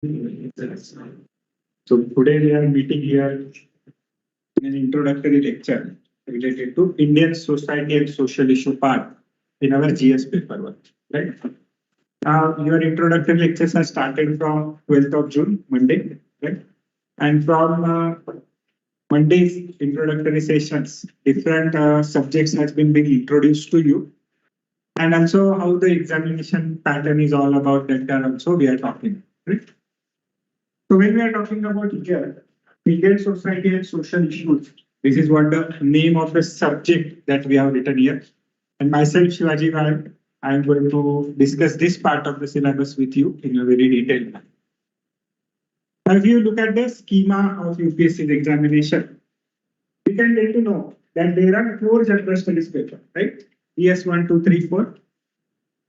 So today we are meeting here in an introductory lecture related to Indian society and social issue part in our GS paper one, right? Your introductory lectures are started from 12th of June, Monday, right? And from Monday's introductory sessions, different subjects has been being introduced to you. And also how the examination pattern is all about that also we are talking, right? So when we are talking about here, Indian society and social issues, this is what the name of the subject that we have written here. And myself, Shivaji Kale, I am going to discuss this part of the syllabus with you in a very detailed manner. Now, if you look at the schema of UPSC examination, we can get to know that there are 4 general studies papers, right? GS 1, 2, 3, 4.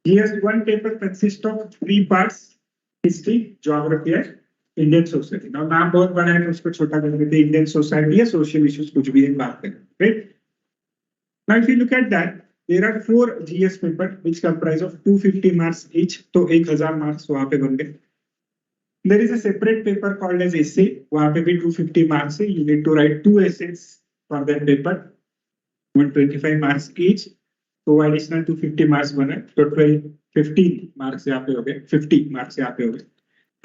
GS 1 paper consists of 3 parts: history, geography, and Indian society. नाम बहुत बड़ा है तो उसको छोटा कर देते हैं, इंडियन सोसाइटी या सोशल इश्यूज कुछ भी एक बात करें, right? Now if you look at that, there are 4 GS paper which comprise of 250 marks each, तो 1000 मार्क्स वहां पे बन गए। There is a separate paper called as essay, वहां पे भी 250 मार्क्स है। You need to write 2 essays for that paper, 125 marks each, तो एडिशनल 250 मार्क्स बने, तो 15 मार्क्स यहाँ पे हो गए, 50 मार्क्स यहाँ पे हो गए।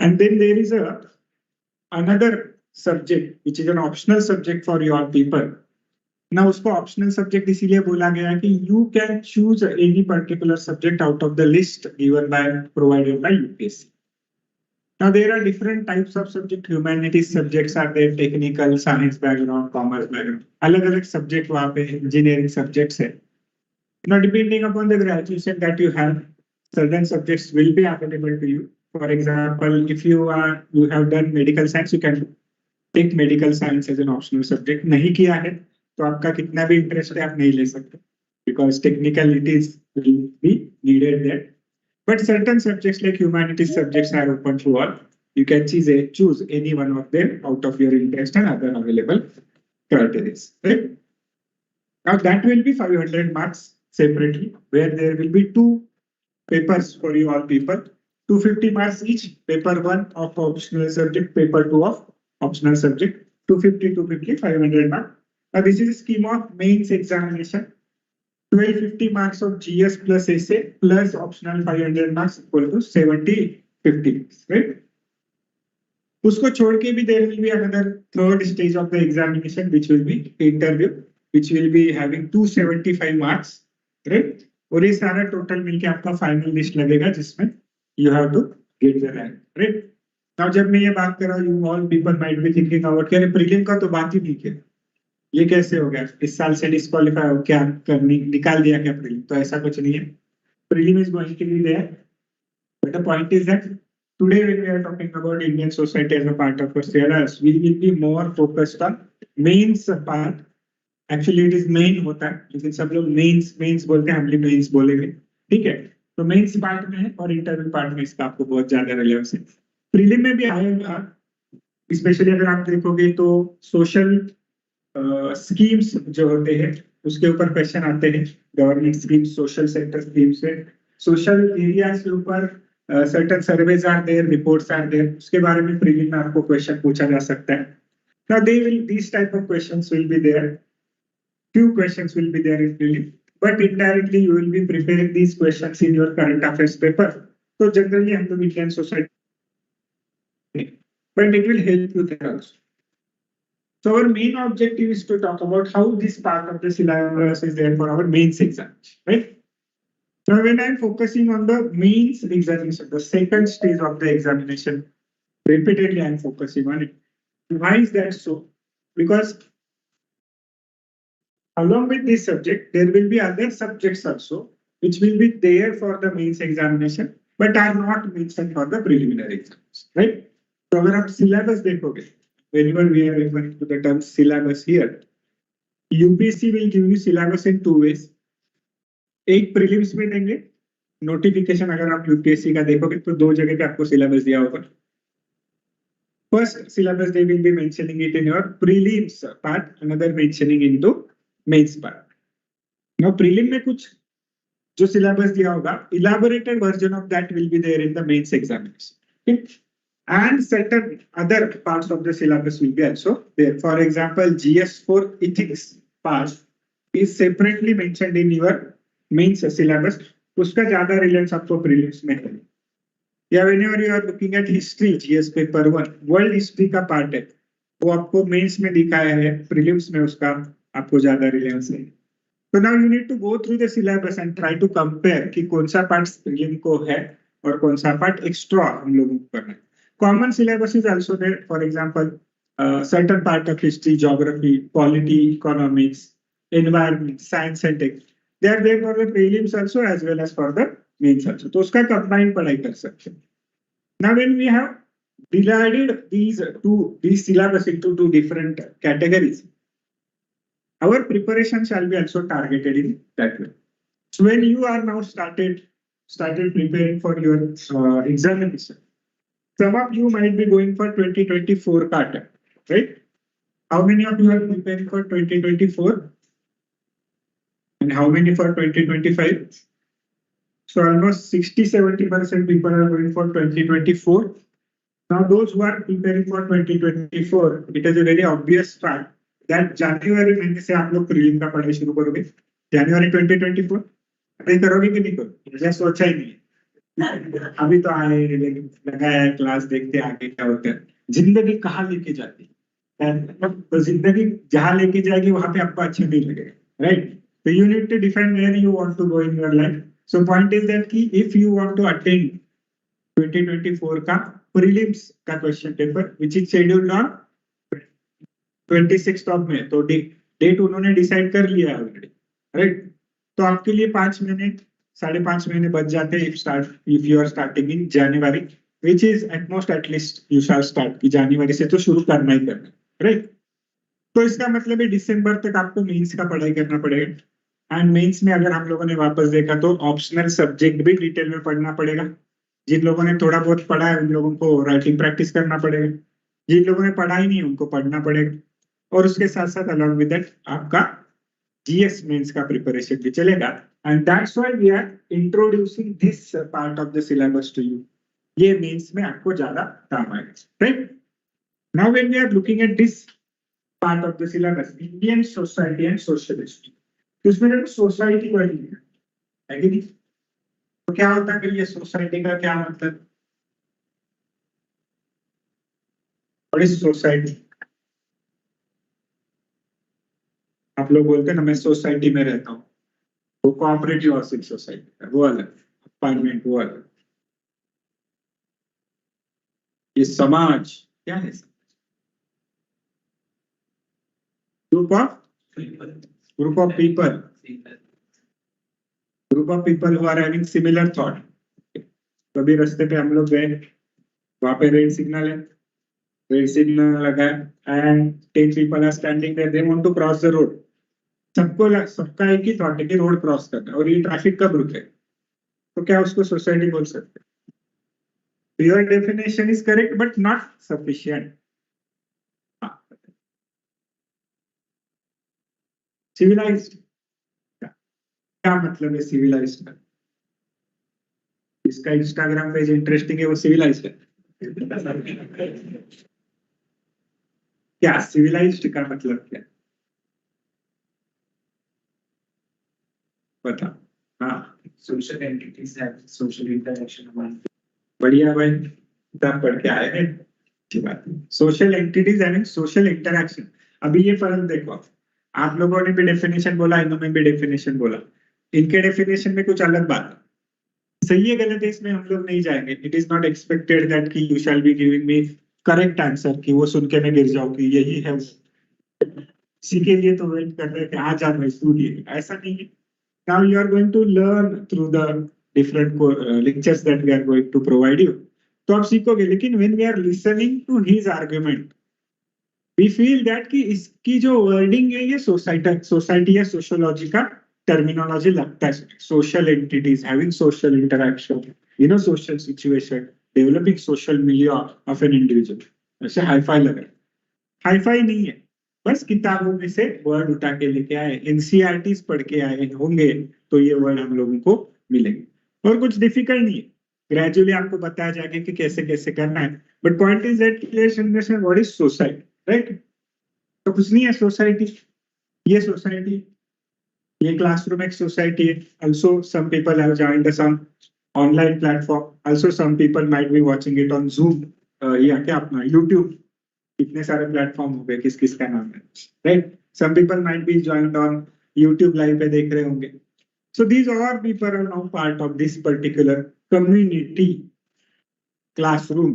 And then there is another subject which is an optional subject for your people. Now उसको optional subject इसीलिए बोला गया है कि you can choose any particular subject out of the list given by provided by UPSC. Now there are different types of subject. Humanities subjects are there, technical, science background, commerce background. अलग-अलग subject वहाँ पे engineering subjects है. Now depending upon the graduation that you have, certain subjects will be applicable to you. For example, if you have done medical science, you can take medical science as an optional subject. नहीं किया है तो आपका कितना भी interest है आप नहीं ले सकते, because technicalities will be needed there. But certain subjects like humanities subjects are open to all. You can choose any one of them out of your interest and other available criteria. Right? Now that will be 500 marks separately, where there will be 2 papers for you all people. 250 marks each, paper 1 of optional subject, paper 2 of optional subject, 250, 250, 500 marks. Now this is a scheme of mains examination. 1250 marks of GS plus essay plus optional 500 marks equal to 70-50, right? उसको छोड़ के भी there will be another third stage of the examination which will be interview, which will be having 275 marks, right? और ये सारा total मिलके आपका final list लगेगा जिसमें you have to get the rank, right? Now जब मैं ये बात कर रहा हूँ, you all people might be thinking about कि प्रीलिम का तो बात ही नहीं किया, ये कैसे हो गया? इस साल से डिस्क्वालीफाई हो क्या, करनी निकाल दिया क्या प्रीलिम? तो ऐसा कुछ नहीं है, prelim is going to be there, but the point is that today when we are talking about Indian society as a part of our syllabus, we will be more focused on mains part. Actually it is main होता है, लेकिन सब लोग mains बोलते हैं, हम भी mains बोलेंगे, ठीक है? तो मेंस पार्ट में है और इंटरव्यू पार्ट में इसका आपको बहुत ज्यादा रिलेवेंस है। प्रीलिम में भी आएगा, स्पेशली अगर आप देखोगे तो सोशल स्कीम्स जो होते हैं उसके ऊपर क्वेश्चन आते हैं, government schemes, social sector schemes है, सोशल एरियाज के ऊपर certain surveys are there, reports are there, उसके बारे में प्रीलिम में आपको क्वेश्चन पूछा जा सकता है। Now these type of questions will be there, few questions will be there in prelim, but indirectly you will be preparing these questions in your current affairs paper. So generally हम लोग Indian society, but it will help you there also. So our main objective is to talk about how this part of the syllabus is there for our mains examination, right? Now when I'm focusing on the mains examination, the second stage of the examination, repeatedly I'm focusing on it. Why is that so? Because along with this subject, there will be other subjects also which will be there for the mains examination, but are not mentioned for the preliminary exams, right? So अगर आप syllabus देखोगे, whenever we are referring to the term syllabus here, UPSC will give you syllabus in 2 ways. एक prelims में देंगे, notification अगर आप UPSC का देखोगे तो 2 जगह पे आपको syllabus दिया होगा. First syllabus they will be mentioning it in your prelims part, another mentioning into mains part. Now prelim में कुछ जो syllabus दिया होगा, elaborated version of that will be there in the mains examination. Okay? and certain other parts of the syllabus will be also there. For example, GS for ethics part is separately mentioned in your mains syllabus. उसका ज्यादा relevance आपको prelims में है. या whenever you are looking at history, GS paper 1 world history का part है, वो आपको मेंस में दिखाया है, प्रीलिम्स में उसका आपको ज्यादा रिलेवेंस है. So now you need to go through the syllabus and try to compare कि कौन सा पार्ट प्रीलिम को है और कौन सा पार्ट एक्स्ट्रा हम लोगों को करना है. Common syllabus is also there. For example, certain part of history, geography, polity, economics, environment, science and tech. They are there for the prelims also as well as for the mains also. तो उसका combined पढ़ाई कर सकते हैं. Now when we have divided these syllabus into two different categories, our preparation shall be also targeted in that way. So when you are now started preparing for your examination, some of you might be going for 2024 pattern, right? How many of you are preparing for 2024? And how many for 2025? So almost 60-70% people are going for 2024. Now those who are preparing for 2024, it is a very obvious fact that January महीने से आप लोग prelim का पढ़ाई शुरू करोगे. January 2024 अभी करोगे कि नहीं करोगे? मुझे सोचा ही नहीं. अभी तो आए लगाया है क्लास, देखते आगे क्या होता है. जिंदगी कहाँ लेके जाती है, तो जिंदगी जहाँ लेके जाएगी वहां पे आपको अच्छा नहीं लगेगा, राइट? तो you need to define where you want to go in your life. So point is that कि if you want to attend 2024 का प्रीलिम्स का question paper which is scheduled on 26 of May, तो date उन्होंने decide कर लिया है already, right? तो आपके लिए 5 महीने 5.5 महीने बच जाते हैं if you are starting in January, which is at most at least you shall start कि जनवरी से तो शुरू करना ही करना, राइट? तो इसका मतलब है दिसंबर तक आपको मेंस का पढ़ाई करना पड़ेगा. एंड मेंस में अगर हम लोगों ने वापस देखा तो ऑप्शनल सब्जेक्ट भी डिटेल में पढ़ना पड़ेगा. जिन लोगों ने थोड़ा बहुत पढ़ा है उन लोगों को राइटिंग प्रैक्टिस करना पड़ेगा. जिन लोगों ने पढ़ा ही नहीं उनको पढ़ना पड़ेगा. और उसके साथ साथ अलॉन्ग विद दैट आपका GS मेंस का प्रिपरेशन भी चलेगा. And that's why we are introducing this part of the syllabus to you. ये means में आपको ज़्यादा काम आएगा, right? Now when we are looking at this part of the syllabus, Indian society and social history, तो इसमें देखो society word है कि नहीं? तो क्या होता है कि ये सोसाइटी का क्या मतलब? और इस सोसाइटी आप लोग बोलते हैं ना मैं सोसाइटी में रहता हूँ, वो कोऑपरेटिव हाउसिंग सोसाइटी है, वो अलग, अपार्टमेंट वो अलग. ये समाज क्या है? Group of people who are having similar thought. कभी रास्ते पे हम लोग गए, वहां पे रेड सिग्नल है, रेड सिग्नल लगा है and 10 people are standing there, they want to cross the road. सबका एक ही थॉट है कि रोड क्रॉस करना है और ये ट्रैफिक कब रुके, तो क्या उसको सोसाइटी बोल सकते हैं? Your definition is correct but not sufficient. Civilised क्या मतलब है? सिविलाइज्ड का इसका इंस्टाग्राम पेज इंटरेस्टिंग है, वो सिविलाइज्ड है. क्या सिविलाइज्ड का मतलब क्या? बता. हाँ, सोशल एंटिटीज है, सोशल इंटरेक्शन. बढ़िया भाई, तब पढ़ के आए हैं, अच्छी बात है. Social entities and social interaction. अभी ये फर्क देखो, आप लोगों ने भी डेफिनेशन बोला, इन्होंने भी डेफिनेशन बोला. इनके डेफिनेशन में कुछ अलग बात है. सही है गलत है इसमें हम लोग नहीं जाएंगे. It is not expected that कि you shall be giving me correct answer कि वो सुन के मैं गिर जाऊं कि यही है. इसी के लिए तो वेट कर रहे हैं कि आ जा भाई स्टूडियो. ऐसा नहीं है. Now you are going to learn through the different lectures that we are going to provide you. तो आप सीखोगे. लेकिन when we are listening to his argument, we feel that कि इसकी जो wording है ये सोसाइटी या सोशियोलॉजी का टर्मिनोलॉजी लगता है. Social entities having social interaction, you know, social situation, developing social milieu of an individual. ऐसे हाईफाई लग रहा है. हाईफाई नहीं है, बस किताबों में से वर्ड उठा के लेके आए, एनसीईआरटीज पढ़ के आए होंगे तो ये वर्ड हम लोगों को मिलेंगे. और कुछ डिफिकल्ट नहीं है, ग्रेजुअली आपको बताया जाएगा कि कैसे कैसे करना है. But point is that let's understand what is society, right? तो कुछ नहीं है सोसाइटी, ये सोसाइटी, ये क्लासरूम एक सोसाइटी है. Also some people have joined some online platform. Also some people might be watching it on Zoom या क्या अपना YouTube. इतने सारे प्लेटफॉर्म हो गए, किस किस का नाम है, right? Some people might be joined on YouTube live पे देख रहे होंगे. So these all people are now part of this particular community classroom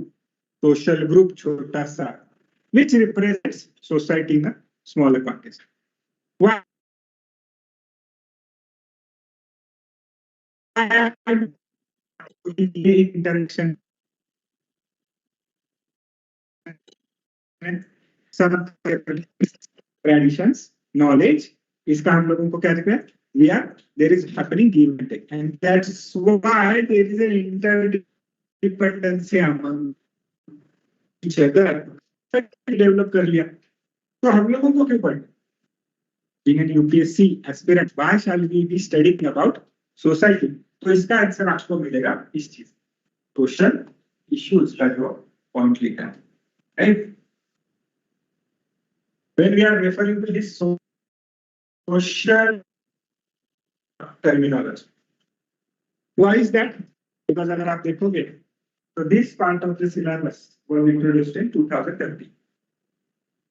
social group, छोटा सा, which represents society in a smaller context. Why interaction, some traditions, knowledge, इसका हम लोगों को क्या कहते हैं? We are, there is happening give and take, and that's why there is an interdependency among each other. Develop कर लिया तो हम लोगों को क्यों पढ़ना? Being an UPSC aspirant, why shall we be studying about society? तो इसका आंसर आपको मिलेगा इस चीज, सोशल इश्यूज का जो पॉइंट लिखा है, right? When we are referring to this social terminology, why is that? Because अगर आप देखोगे तो this part of the syllabus was introduced in 2013.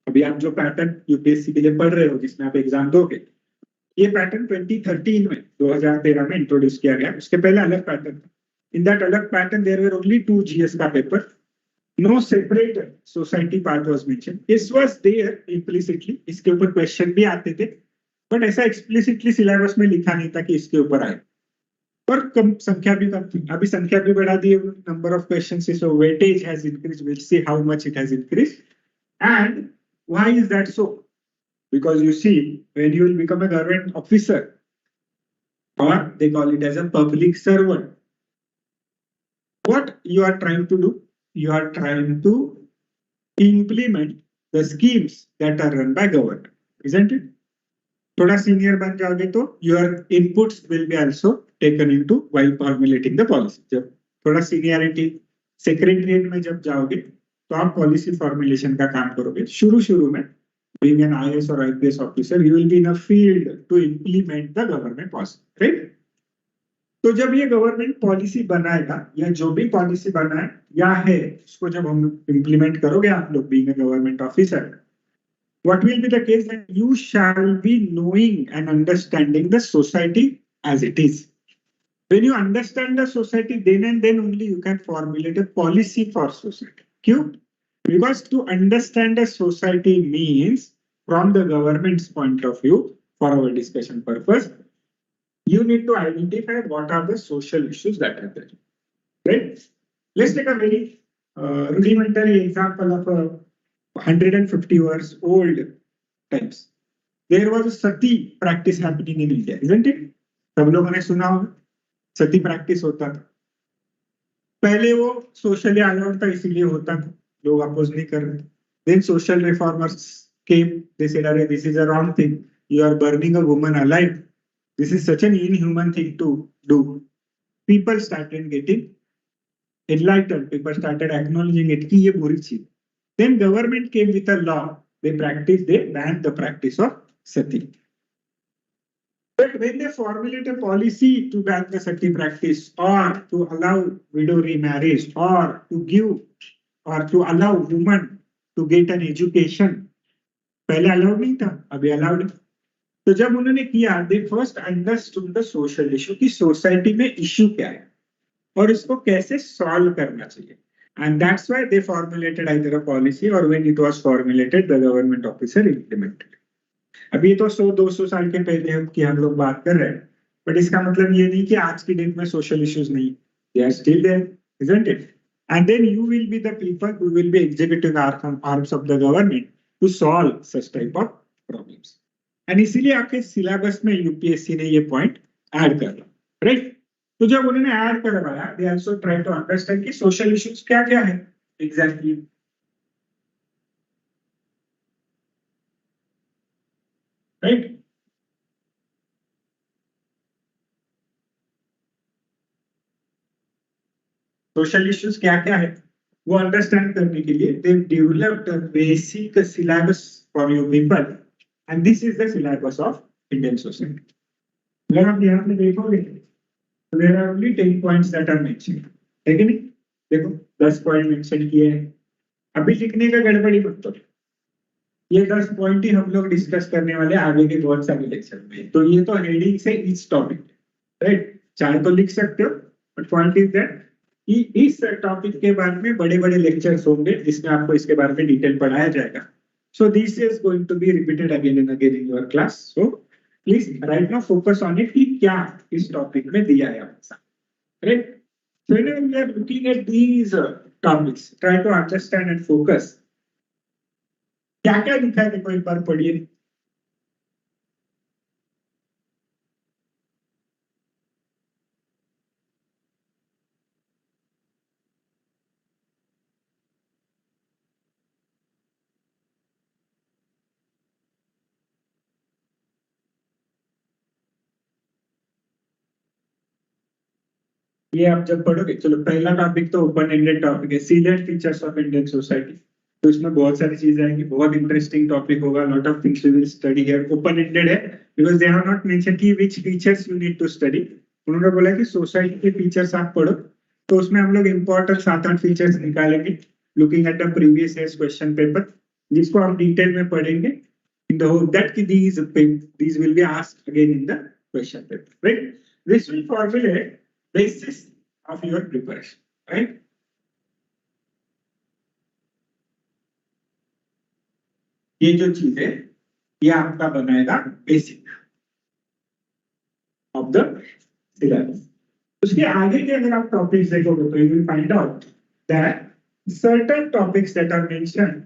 अभी आप जो पैटर्न यूपीएससी के लिए पढ़ रहे हो, जिसमें आप एग्जाम दोगे, ये पैटर्न 2013 में 2013 में इंट्रोड्यूस किया गया. उसके पहले अलग पैटर्न था. इन दैट अलग pattern there were only 2 GS का paper. No separate society part was mention. This was there implicitly. इसके ऊपर क्वेश्चन भी आते थे, बट ऐसा एक्सप्लिसिटली सिलेबस में लिखा नहीं था कि इसके ऊपर आए. और कम संख्या भी कम थी. अभी संख्या भी बढ़ा दी, number of questions, so weightage has increased. Will see how much it has increased. And why is that so? Because you see, when you will become a government officer, or they call it as a public servant, what you are trying to do? You are trying to implement the schemes that are run by government, isn't it? थोड़ा senior बन जाओगे तो your inputs will be also taken into while formulating the policy. जब थोड़ा seniority secretariat में जब जाओगे तो आप policy formulation का काम करोगे. शुरू में being an IAS or IPS officer, you will be in a field to implement the government policy, right? तो जब ये गवर्नमेंट पॉलिसी बनाएगा या जो भी पॉलिसी बनाए या है, उसको जब हम इम्प्लीमेंट करोगे आप लोग, being a government officer, what will be the case? That you shall be knowing and understanding the society as it is. When you understand the society, then and then only you can formulate a policy for society. क्यों? Because to understand a society means, from the government's point of view, for our discussion purpose, you need to identify what are the social issues that are there. Right? Let's take a very rudimentary example of a 150 years old times. There was a sati practice happening in India, isn't it? सब लोगों ने सुना होगा, सती practice होता था. पहले वो socially allowed था, इसीलिए होता था, लोग अपोज नहीं कर रहे. Then social reformers came. They said, "Arey, this is a wrong thing. You are burning a woman alive. This is such an inhuman thing to do." People started getting enlightened. People started acknowledging it कि ये बुरी चीज. Then government came with a law. They banned the practice of sati. But when they formulate a policy to ban the sati practice, or to allow widow remarriage, or to give or to allow women to get an education, पहले allowed नहीं था, अभी allowed है. तो जब उन्होंने किया, they first understood the social issue कि सोसाइटी में इश्यू क्या है और इसको कैसे सॉल्व करना चाहिए. And that's why they formulated either a policy, or when it was formulated, the government officer implemented. अभी तो 100-200 साल के पहले हम लोग बात कर रहे हैं, बट इसका मतलब ये नहीं कि आज की डेट में सोशल इश्यूज नहीं. They are still there, isn't it? And then you will be the people who will be executing arms of the government to solve such type of problems. And इसीलिए आपके syllabus में UPSC ने ये point add कर रहा, right? तो जब उन्होंने ऐड करवाया, they also try to understand कि सोशल इश्यूज क्या क्या है एग्जैक्टली. राइट? सोशल इश्यूज क्या क्या है वो अंडरस्टैंड करने के लिए they developed basic syllabus for your people and this is the syllabus of Indian society. अगर आप यहाँ पे देखोगे तो there are only 10 points that are mentioned, है कि नहीं? देखो 10 पॉइंट मेंशन किए हैं. अभी लिखने का गड़बड़ी मत करो, ये 10 पॉइंट ही हम लोग डिस्कस करने वाले आगे के बहुत सारे लेक्चर में. तो ये तो हेडिंग से इस टॉपिक, राइट? चाहे तो लिख सकते हो, बट पॉइंट इज दैट कि इस टॉपिक के बारे में बड़े बड़े लेक्चर्स होंगे जिसमें आपको इसके बारे में डिटेल पढ़ाया जाएगा. So this is going to be repeated again and again in your class. So please right now focus on it कि क्या इस टॉपिक में दिया है आपका, right? So when we are looking at these topics, try to understand and focus. क्या क्या लिखा है देखो, एक बार पढ़िए. ये आप जब पढ़ोगे, चलो पहला टॉपिक तो ओपन एंडेड टॉपिक है, select features of Indian society. तो इसमें बहुत सारी चीजें आएंगी, बहुत इंटरेस्टिंग टॉपिक होगा. Lot of things we will study here. Open ended है because they have not mention कि which features you need to study. उन्होंने बोला कि सोसाइटी के फीचर्स आप पढ़ो, तो उसमें हम लोग इंपॉर्टेंट 7-8 फीचर्स निकालेंगे looking at the previous years question paper, जिसको हम डिटेल में पढ़ेंगे इन द होप दैट कि these will be asked again in the question paper, right? This will formulate basis of your preparation, right? ये जो चीज है ये आपका बनाएगा बेसिक ऑफ द सिलेबस. उसके आगे के अगर आप टॉपिक्स देखोगे तो you will find out that certain topics that are mentioned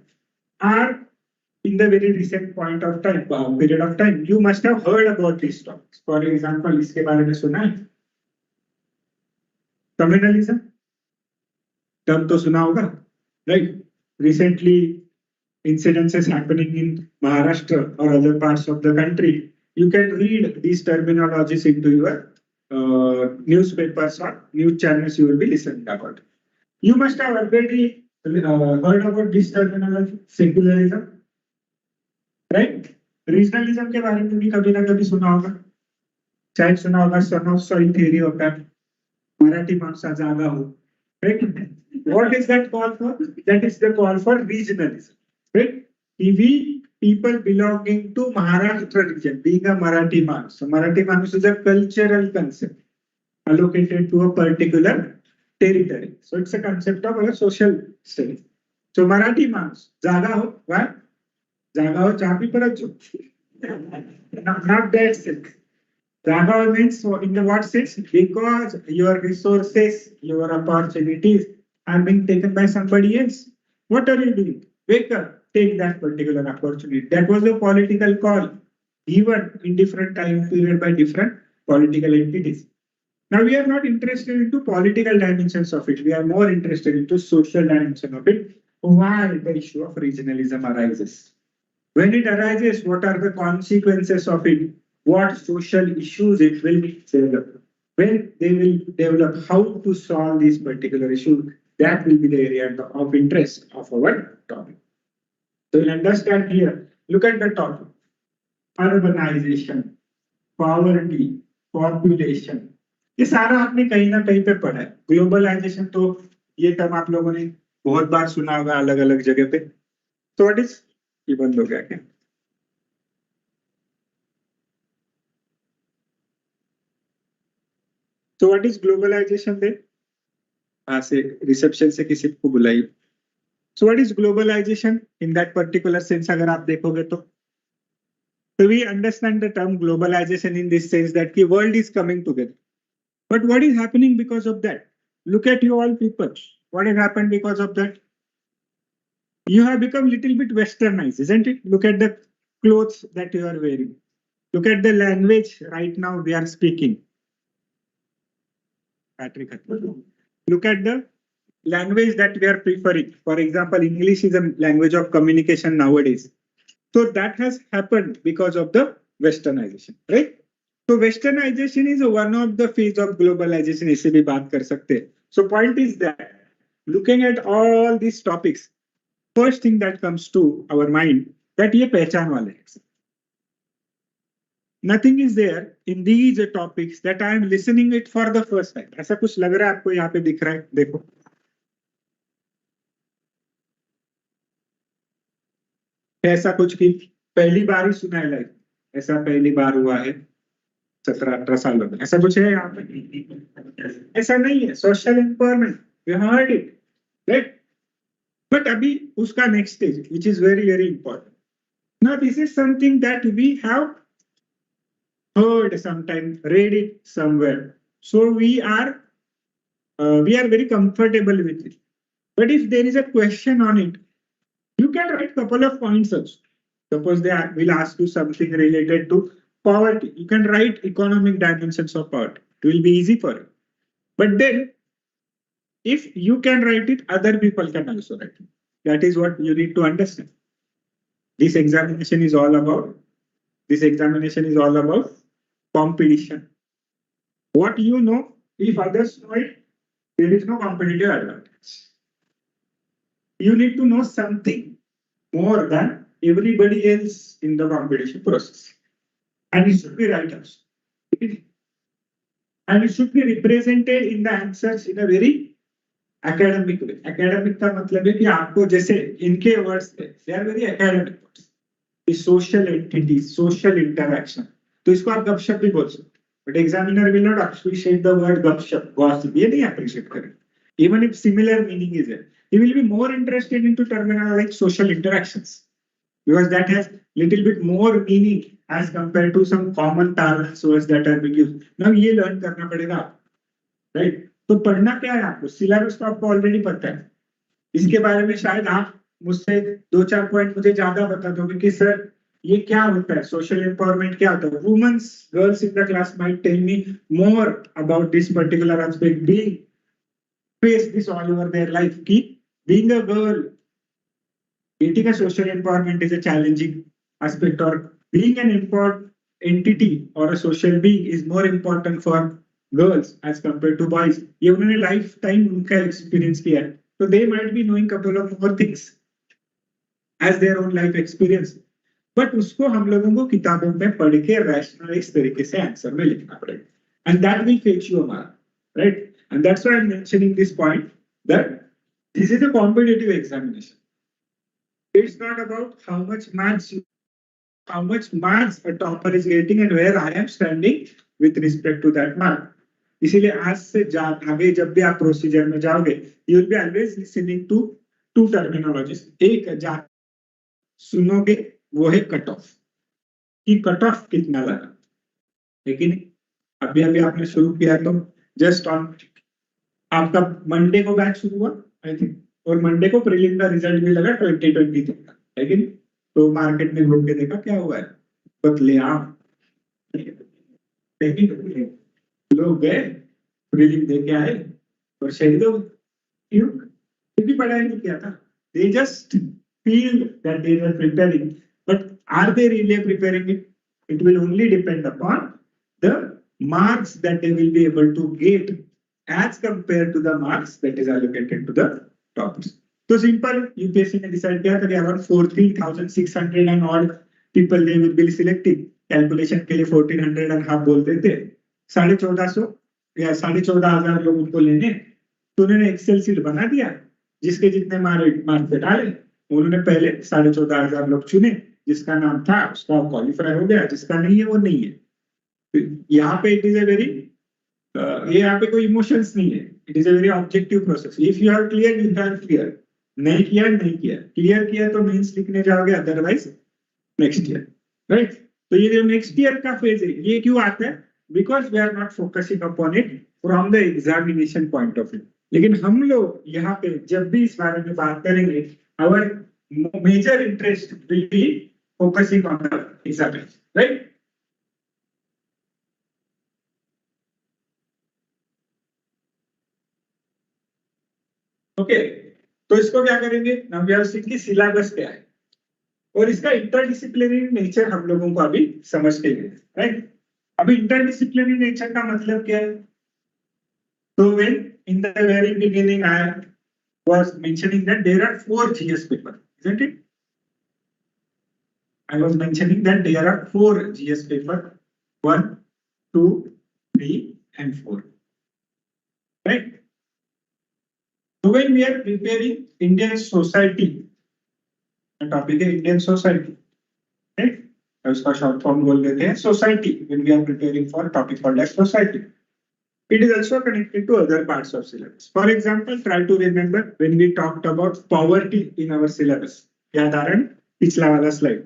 are in the very recent point of time, period of time. You must have heard about these topics. For example, इसके बारे में सुना है? Communalism term तो सुना होगा, right? Recently incidences happening in Maharashtra or other parts of the country. You can read these terminologies into your newspapers or news channels you will be listening about. You must have already heard about this terminology, secularism, right? Regionalism के बारे में भी कभी ना कभी सुना होगा, शायद सुना होगा. सन ऑफ सॉइल थ्योरी होता है, मराठी माणसा जागा हो, right? What is that call for? That is the call for regionalism, right? We people belonging to Maharashtra region, being a Marathi Mans. So Marathi Mans is a cultural concept allocated to a particular territory. So it's a concept of a social study. So Marathi Mans, जागा हो, why? जागा हो चाह P परत जो. Not that sense. जागा हो means in the what sense? Because your resources, your opportunities are being taken by somebody else. What are you doing? Wake up, take that particular opportunity. That was a political call given in different time period by different political entities. Now we are not interested into political dimensions of it. We are more interested into social dimension of it. Why the issue of regionalism arises? When it arises, what are the consequences of it? What social issues it will develop? When they will develop, how to solve these particular issues? That will be the area of interest of our topic. So you'll understand here. Look at the topic: urbanization, poverty, population. ये सारा आपने कहीं ना कहीं पे पढ़ा है. Globalisation तो ये टर्म आप लोगों ने बहुत बार सुना होगा अलग अलग जगह पे. तो व्हाट इज, ये बंद हो गया क्या? तो व्हाट इज ग्लोबलाइजेशन दे? हाँ से रिसेप्शन से किसी को बुलाइए. So what is globalization in that particular sense? अगर आप देखोगे तो we understand the term globalization in this sense that the world is coming together. But what is happening because of that? Look at you all people. What has happened because of that? You have become little bit westernized, isn't it? Look at the clothes that you are wearing. Look at the language right now we are speaking. Patrick, look at the language that we are preferring. For example, English is a language of communication nowadays. So that has happened because of the westernization, right? So westernization is one of the phase of globalization. इसे भी बात कर सकते हैं. So point is that looking at all these topics, first thing that comes to our mind that ये पहचान वाले हैं. Nothing is there in these topics that I am listening it for the first time. ऐसा कुछ लग रहा है आपको यहाँ पे दिख रहा है? देखो, ऐसा कुछ की पहली बार ही सुना है लाइफ, ऐसा पहली बार हुआ है 17-18 सालों में, ऐसा कुछ है यहाँ पे? ऐसा नहीं है. Social empowerment, we heard it, right? But अभी उसका next stage which is very very important. Now this is something that we have heard sometime, read it somewhere, so we are very comfortable with it. But if there is a question on it, you can write couple of points also. Suppose they will ask you something related to poverty, you can write economic dimensions of poverty. It will be easy for you. But then if you can write it, other people can also write it. That is what you need to understand. This examination is all about competition. What you know, if others know it, there is no competitive advantage. You need to know something more than everybody else in the competition process. And it should be right also. And it should be represented in the answers in a very academic way. Academic का मतलब है कि आपको जैसे इनके words थे, they are very academic words. The social entities, social interaction. तो इसको आप गपशप भी बोल सकते, but examiner will not appreciate the word गपशप, गॉसिप, ये नहीं अप्रिशिएट करेंगे. Even if similar meaning is there, he will be more interested into terminology like social interactions, because that has little bit more meaning as compare to some common terms words that are being used. Now ये learn करना पड़ेगा, right? तो पढ़ना क्या है आपको, syllabus तो आपको ऑलरेडी पता है. इसके बारे में शायद आप मुझसे 2-4 पॉइंट मुझे ज्यादा बता दोगे कि सर ये क्या होता है, सोशल एम्पावरमेंट क्या होता है. Women's, girls in the class might tell me more about this particular aspect, being face this all over their life, कि being a girl getting a social empowerment is a challenging aspect, or being an important entity or a social being is more important for girls as compared to boys. ये उन्होंने life time उनका experience किया है, so they might be knowing couple of more things as their own life experience. But उसको हम लोगों को किताबों में पढ़ के रैशनल इस तरीके से आंसर में लिखना पड़ेगा, and that will fetch you a mark, right? And that's why I am mentioning this point that this is a competitive examination. It's not about how much marks a topper is getting and where I am standing with respect to that mark. इसीलिए आज से आगे जब भी आप procedure में जाओगे, you will be always listening to two terminologies. एक सुनोगे वो है कट ऑफ, कि कट ऑफ कितना लगा. लेकिन अभी अभी आपने शुरू किया तो जस्ट ऑन आपका मंडे को बैच शुरू हुआ आई थिंक, और मंडे को प्रीलिम का रिजल्ट भी लगा 2020 तक का. लेकिन तो मार्केट में घूम के देखा क्या हुआ है, बदले आप लोग गए प्रीलिम दे के आए और शहीद हो. क्यों? क्योंकि पढ़ाई नहीं किया था. They just feel that they are preparing, but are they really preparing it? It will only depend upon the marks that they will be able to get as compared to the marks that is allocated to the toppers. So simple, UPSC ने decide किया था कि around 14,600 and odd people they will be selecting. Calculation के लिए 1400 and half बोलते थे, 1450 या 14,500 लोग उनको लेने. तो उन्होंने एक्सेल शीट बना दिया, जिसके जितने मार्क्स डाले उन्होंने पहले 14,500 लोग चुने, जिसका नाम था उसका क्वालिफाई हो गया, जिसका नहीं है वो नहीं है. तो यहाँ पे इट इज अ वेरी ये यहाँ पे कोई इमोशंस नहीं है, it is a very objective process. If you are clear you can clear, नहीं किया नहीं किया, क्लियर किया तो मेंस लिखने जाओगे, अदरवाइज नेक्स्ट ईयर, राइट? तो ये जो नेक्स्ट ईयर का फेज है ये क्यों आता है? Because we are not focusing upon it from the examination point of view. लेकिन हम लोग यहाँ पे जब भी इस बारे में बात करेंगे, our major interest will be focusing on the examination, right? Okay, तो इसको क्या करेंगे? Now we have seen कि सिलेबस क्या है और इसका इंटरडिसिप्लिनरी नेचर हम लोगों को अभी समझ के लिए, राइट? अभी इंटरडिसिप्लिनरी नेचर का मतलब क्या है? तो when in the very beginning I was mentioning that there are 4 GS papers, isn't it? I was mentioning that there are 4 GS papers, 1, 2, 3, and 4. Right? So when we are preparing Indian society, the topic is Indian society, right? उसका short form बोल देते हैं society. When we are preparing for a topic called as society, it is also connected to other parts of syllabus. For example, try to remember when we talked about poverty in our syllabus. याद आ रहा है पिछला वाला slide.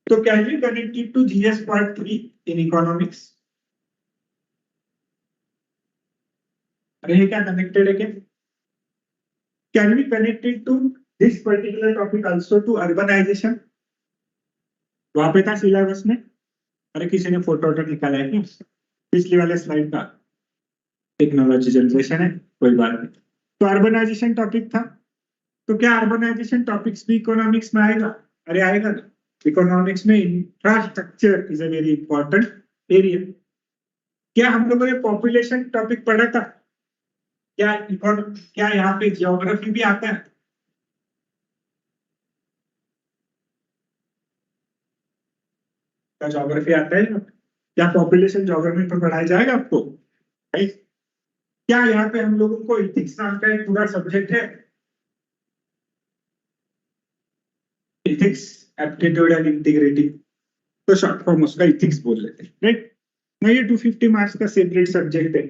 So can we connect it to GS part 3 in economics? अरे ये क्या connected है क्या? Can we connect it to this particular topic also to urbanization? वहां पे था सिलेबस में. अरे किसी ने फोटो निकाला है क्या पिछली वाले स्लाइड का? टेक्नोलॉजी जनरेशन है, कोई बात नहीं. तो अर्बनाइजेशन टॉपिक था. तो क्या अर्बनाइजेशन टॉपिक्स भी इकोनॉमिक्स में आएगा? अरे आएगा ना. इकोनॉमिक्स में infrastructure is a very important area. क्या हम लोगों ने पॉपुलेशन टॉपिक पढ़ा था? क्या यहाँ पे जियोग्राफी भी आता है? क्या ज्योग्राफी आता है? क्या पॉपुलेशन ज्योग्राफी पर पढ़ाया जाएगा आपको? राइट? क्या यहाँ पे हम लोगों को इथिक्स नाम का एक पूरा सब्जेक्ट है? Ethics, aptitude and integrity. तो शॉर्ट फॉर्म उसका इथिक्स बोल लेते हैं. राइट? ना ये 250 मार्क्स का सेपरेट सब्जेक्ट है.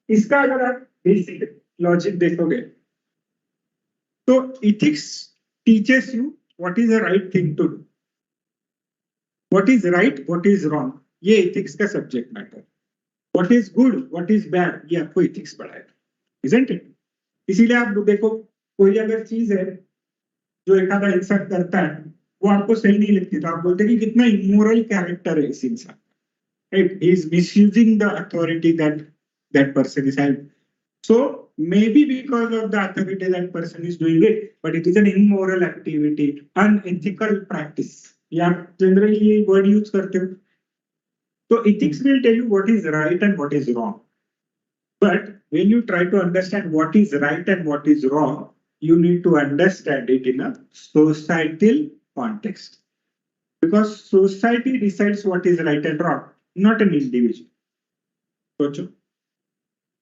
इसका अगर आप बेसिक लॉजिक देखोगे तो ethics teaches you what is the right thing to do. What is right, what is wrong, ये ethics का subject matter. What is good, what is bad, ये आपको ethics पढ़ाएगा, isn't it? इसीलिए आप देखो कोई अगर चीज है जो एक आधा इंसान करता है वो आपको सही नहीं लगती तो आप बोलते हैं कि कितना इमोरल कैरेक्टर है इस इंसान. Right? He is misusing the authority that person is having. So maybe because of the authority that person is doing it, but it is an immoral activity, unethical practice. या generally ये word use करते हो. तो ethics will tell you what is right and what is wrong. But when you try to understand what is right and what is wrong, you need to understand it in a societal context, because society decides what is right and wrong, not an individual. सोचो,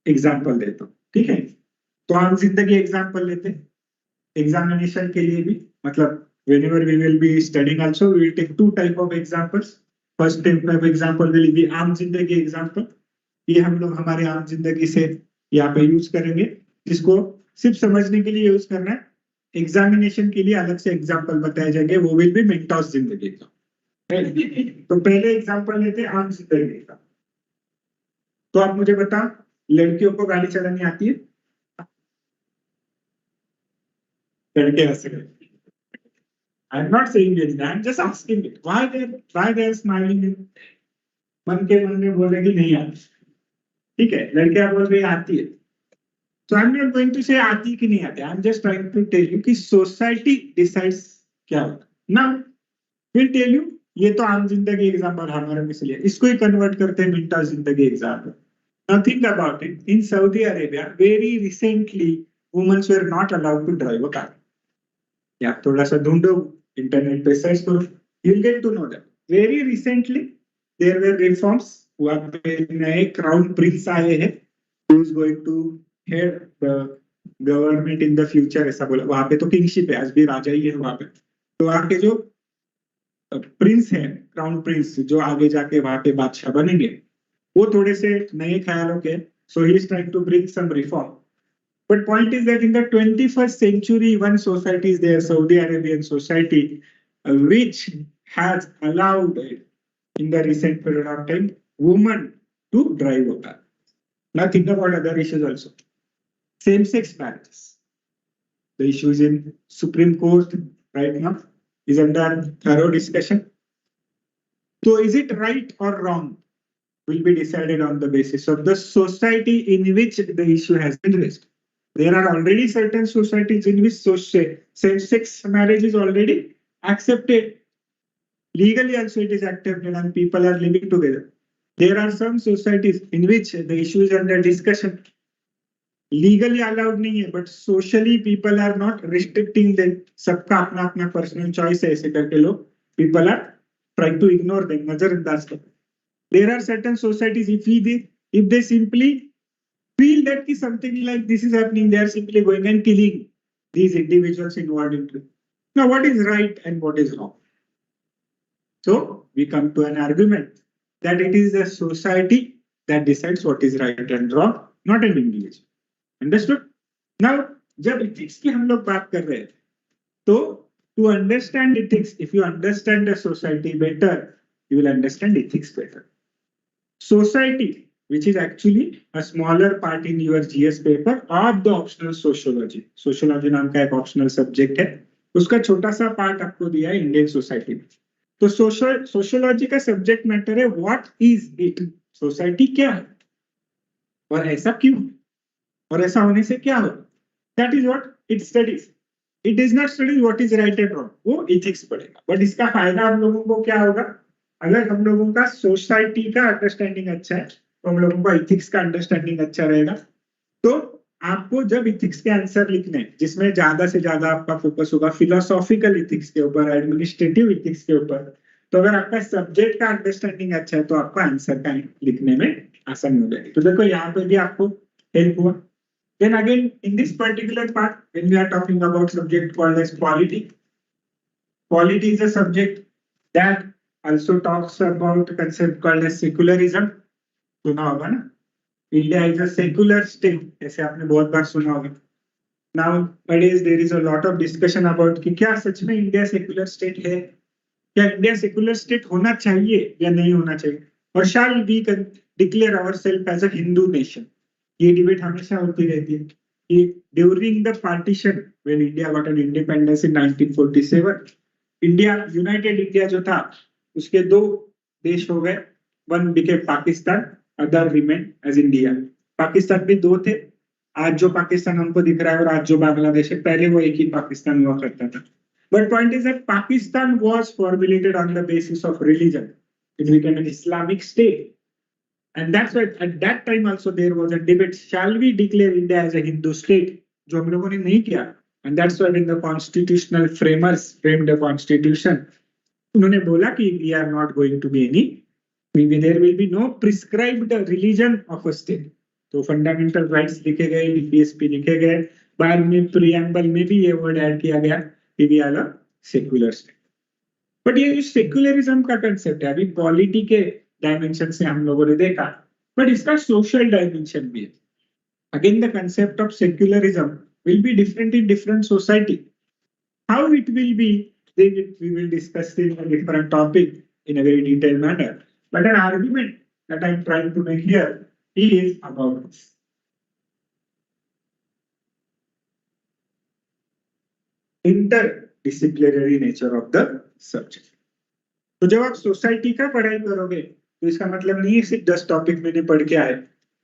example देता हूँ, ठीक है? तो हम जिंदगी example लेते हैं एग्जामिनेशन के लिए भी. मतलब whenever we will be studying also, we will take 2 type of examples. First type of example will be आम जिंदगी example. ये हम लोग हमारे आम जिंदगी से यहाँ पे यूज करेंगे, जिसको सिर्फ समझने के लिए यूज करना है. एग्जामिनेशन के लिए अलग से एग्जाम्पल बताए जाएंगे, वो विल बी मेंटोस जिंदगी का. तो पहले एग्जाम्पल लेते हैं आम जिंदगी का. तो आप मुझे बता, लड़कियों को गाड़ी चलानी आती है? लड़के ऐसे करते. I'm not saying anything. I'm just asking it. Why they're smiling? मन के मन में बोल रहे कि नहीं आती. ठीक है, लड़कियां बोल रही आती है. So I'm not going to say आती कि नहीं आती. I'm just trying to tell you कि society decides क्या होता. Now we'll tell you, ये तो आम जिंदगी एग्जाम्पल हमारे में इसलिए इसको ही कन्वर्ट करते हैं मिंटा जिंदगी example. Now think about it. In Saudi Arabia, very recently, women were not allowed to drive a car. या थोड़ा सा ढूंढो, इंटरनेट पे सर्च करो, you'll get to know that. Very recently, there were reforms. वहाँ पे नए क्राउन प्रिंस आए हैं, who is going to head the government in the future, ऐसा बोला. वहाँ पे तो किंगशिप है, आज भी राजा ही है वहाँ पे. तो वहाँ के जो प्रिंस हैं, क्राउन प्रिंस, जो आगे जाके वहाँ पे बादशाह बनेंगे, वो थोड़े से नए ख्यालों के. So he is trying to bring some reform. But point is that in the 21st century, one society is there, Saudi Arabian society, which has allowed in the recent period of time women to drive a car. Now think about other issues also. Same-sex marriages. The issues in Supreme Court right now is under thorough discussion. So is it right or wrong? Will be decided on the basis of the society in which the issue has been raised. There are already certain societies in which same-sex marriage is already accepted. Legally also it is accepted and people are living together. There are some societies in which the issue is under discussion. Legally allowed नहीं है, but socially people are not restricting them. सबका अपना अपना personal choice है, ऐसे करके लोग people are trying to ignore them, नजरअंदाज कर. There are certain societies, if they simply feel that ki something like this is happening, they are simply going and killing these individuals involved in it. Now, what is right and what is wrong? So we come to an argument that it is the society that decides what is right and wrong, not an individual. Understood? Now, जब ethics की हम लोग बात कर रहे हैं, तो to understand ethics, if you understand the society better, you will understand ethics better. Society, which is actually a smaller part in your GS paper of the optional sociology. Sociology नाम का एक optional subject है, उसका छोटा सा part आपको दिया है Indian society में. तो सोशियोलॉजी का सब्जेक्ट मैटर है व्हाट इज इट, सोसाइटी क्या है और ऐसा क्यों और ऐसा होने से क्या हो, that is what it studies. It does not study what is right and wrong, वो इथिक्स पढ़ेगा. बट इसका फायदा हम लोगों को क्या होगा, अगर हम लोगों का सोसाइटी का अंडरस्टैंडिंग अच्छा है तो हम लोगों का इथिक्स का अंडरस्टैंडिंग अच्छा रहेगा. तो आपको जब इथिक्स के आंसर लिखने जिसमें ज्यादा से ज्यादा आपका फोकस होगा फिलोसॉफिकल इथिक्स के ऊपर, एडमिनिस्ट्रेटिव इथिक्स के ऊपर, तो अगर आपका सब्जेक्ट का अंडरस्टैंडिंग अच्छा है तो आपका आंसर का लिखने में आसानी हो जाएगी. तो देखो यहाँ पे भी आपको हेल्प हुआ. Then again in this particular part when we are talking about subject called as polity. Polity is a subject that also talks about concept called as secularism. सुना होगा ना, India is a secular state, ऐसे आपने बहुत बार सुना होगा. Nowadays there is a lot of discussion about कि क्या सच में इंडिया सेक्युलर स्टेट है, क्या इंडिया सेक्युलर स्टेट होना चाहिए या नहीं होना चाहिए, और shall we declare ourselves as a Hindu nation. ये डिबेट हमेशा होती रहती है कि during the partition when India got an independence in 1947, India united India जो था उसके दो देश हो गए, one became Pakistan, other remain as India. Pakistan भी दो थे, आज जो पाकिस्तान हमको दिख रहा है और आज जो बांग्लादेश है, पहले वो एक ही पाकिस्तान हुआ करता था. But point is that Pakistan was formulated on the basis of religion. It became an Islamic state, and that's why at that time also there was a debate, shall we declare India as a Hindu state, जो हम लोगों ने नहीं किया. And that's why when the constitutional framers framed the constitution, उन्होंने बोला कि we are not going to be any, there will be no prescribed religion of a state. तो फंडामेंटल राइट्स लिखे गए, यूपीएससी लिखे गए, बाद में प्रीएम्बल में भी ये वर्ड ऐड किया गया कि we are a secular state. But ये जो सेक्युलरिज्म का कंसेप्ट है, अभी पॉलिटी के डायमेंशन से हम लोगों ने देखा, बट इसका सोशल डायमेंशन भी है. Again the concept of secularism will be different in different society. How it will B, we will discuss in a different topic in a very detailed manner. But an argument that I'm trying to make here is about this. Interdisciplinary nature of the subject. तो जब आप society का पढ़ाई करोगे तो इसका मतलब नहीं है सिर्फ 10 टॉपिक मैंने पढ़ के आए,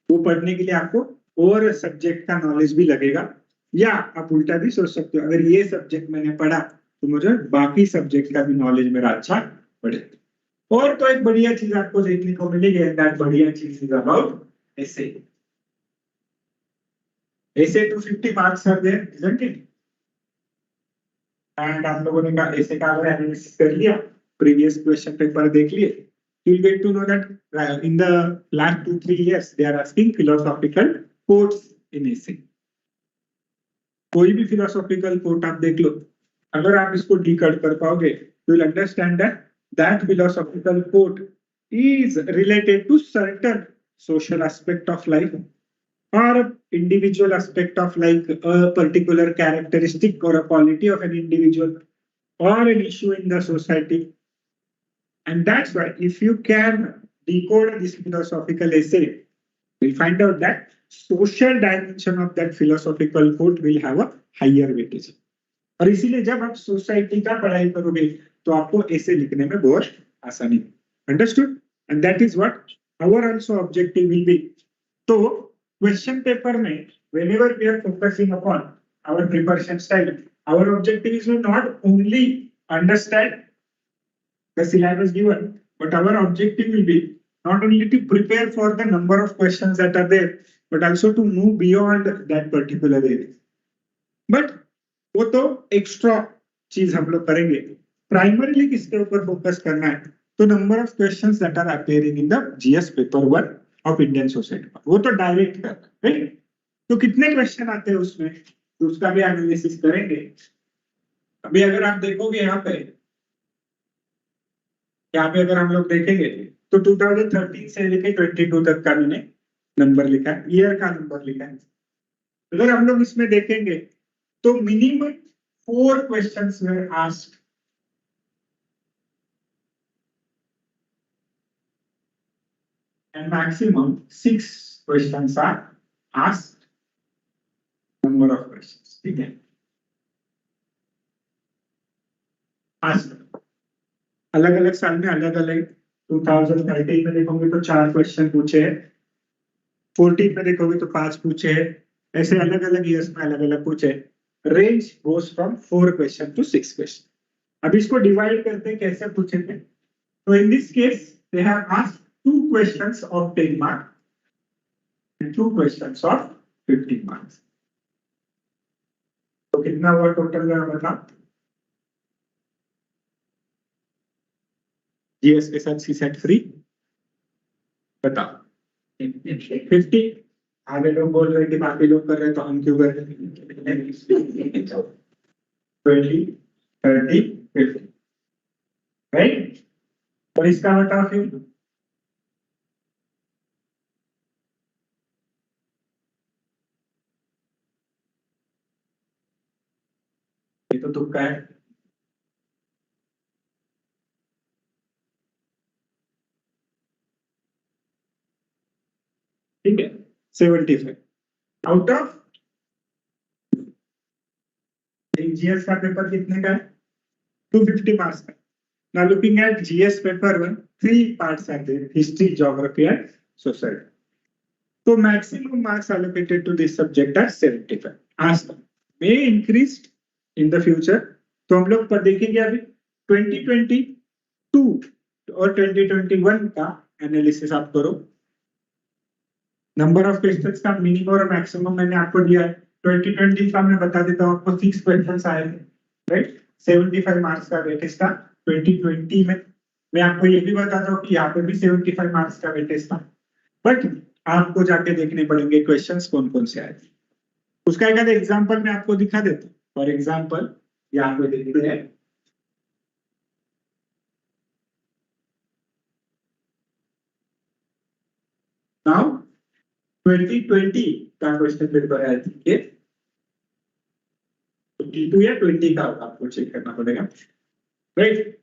वो पढ़ने के लिए आपको और सब्जेक्ट का नॉलेज भी लगेगा. या आप उल्टा भी सोच सकते हो, अगर ये सब्जेक्ट मैंने पढ़ा तो मुझे बाकी सब्जेक्ट का भी नॉलेज मेरा अच्छा बढ़ेगा. और तो एक बढ़िया चीज आपको देखने को मिलेगी, दैट बढ़िया चीज is about essay. Essay 250 marks are there, isn't it? And आप लोगों ने का एसे का अगर एनालिसिस कर लिया, प्रीवियस क्वेश्चन पेपर देख लिए, you will get to know that in the last 2-3 years they are asking philosophical quotes in essay. कोई भी philosophical quote आप देख लो, अगर आप इसको डिकोड कर पाओगे, you will understand that philosophical quote is related to certain social aspect of life or individual aspect of like a particular characteristic or a quality of an individual or an issue in the society. And that's why if you can decode this philosophical essay, we'll find out that social dimension of that philosophical quote will have a higher weightage. और इसीलिए जब आप society का पढ़ाई करोगे तो आपको ऐसे लिखने में बहुत आसानी. Understood? And that is what our also objective will be. तो क्वेश्चन पेपर में whenever we are focusing upon our preparation style, our objective is to not only understand the syllabus given, but our objective will be not only to prepare for the number of questions that are there, but also to move beyond that particular area. But वो तो extra चीज हम लोग करेंगे. Primarily किसके ऊपर focus करना है? तो number of questions that are appearing in the GS paper 1 of Indian society, वो तो डायरेक्ट करना है. तो कितने क्वेश्चन आते हैं उसमें, तो उसका भी एनालिसिस करेंगे. अभी अगर आप देखोगे यहाँ पे अगर हम लोग देखेंगे तो 2013 से लेके 22 तक का मैंने नंबर लिखा है, ईयर का नंबर लिखा है. अगर हम लोग इसमें देखेंगे तो minimum 4 questions were asked. And maximum 6 questions are asked. Number of questions. ठीक है. asked. अलग अलग साल में अलग अलग. 2013 में देखोगे तो 4 क्वेश्चन पूछे हैं, 14 में देखोगे तो 5 पूछे हैं, ऐसे अलग अलग ईयर्स में अलग अलग पूछे. Range goes from 4 question to 6 question. अब इसको डिवाइड करते हैं कैसे पूछे थे. तो in this case they have asked 2 questions of 10 marks and 2 questions of 15 marks. तो कितना हुआ टोटल में बताओ. जीएस के साथ सीसेट फ्री बताओ. 50. आगे लोग बोल रहे हैं कि बाकी लोग कर रहे हैं तो हम क्यों कर रहे हैं. 20, 30, 50, राइट. और इसका बताओ फिर. ये तो तुक्का है. ठीक है. 75 आउट ऑफ जीएस का पेपर कितने का है? 250 मार्क्स का. Now looking at GS paper 1, 3 parts are there, history, geography and society. तो maximum marks allocated to this subject are 75. आज तक may increase in the future. तो हम लोग पर देखेंगे अभी 2022 और 2021 का एनालिसिस आप करो. नंबर ऑफ क्वेश्चंस का मिनिमम और मैक्सिमम मैंने आपको दिया है. 2020 का मैं बता देता हूँ आपको 6 क्वेश्चंस आए थे, राइट. 75 मार्क्स का वेटेज था. 2020 में मैं आपको ये भी बताता हूँ कि यहाँ पे भी 75 मार्क्स का वेटेज था. बट आपको जाके देखने पड़ेंगे क्वेश्चंस कौन कौन से आए थे. उसका एक एग्जांपल मैं आपको दिखा देता हूँ. फॉर एग्जांपल यहाँ पे देखते हैं. नाउ 2020 का क्वेश्चन पेपर है, ठीक है. 22 या 20 का आपको चेक करना पड़ेगा, right.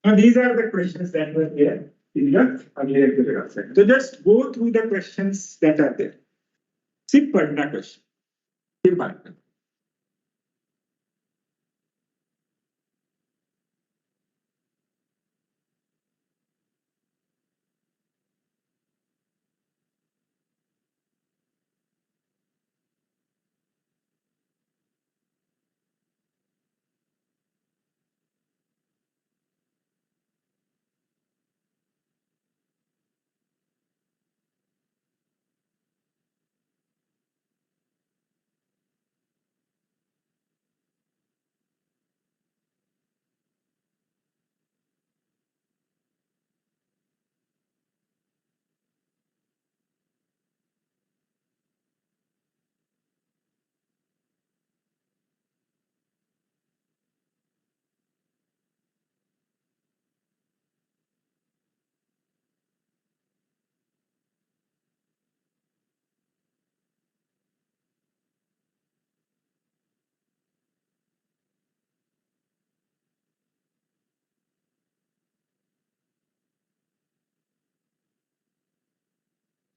Now these are the questions that were there in the earlier paragraph. So just go through the questions that are there. सिर्फ पढ़ना क्वेश्चन, फिर बात करना.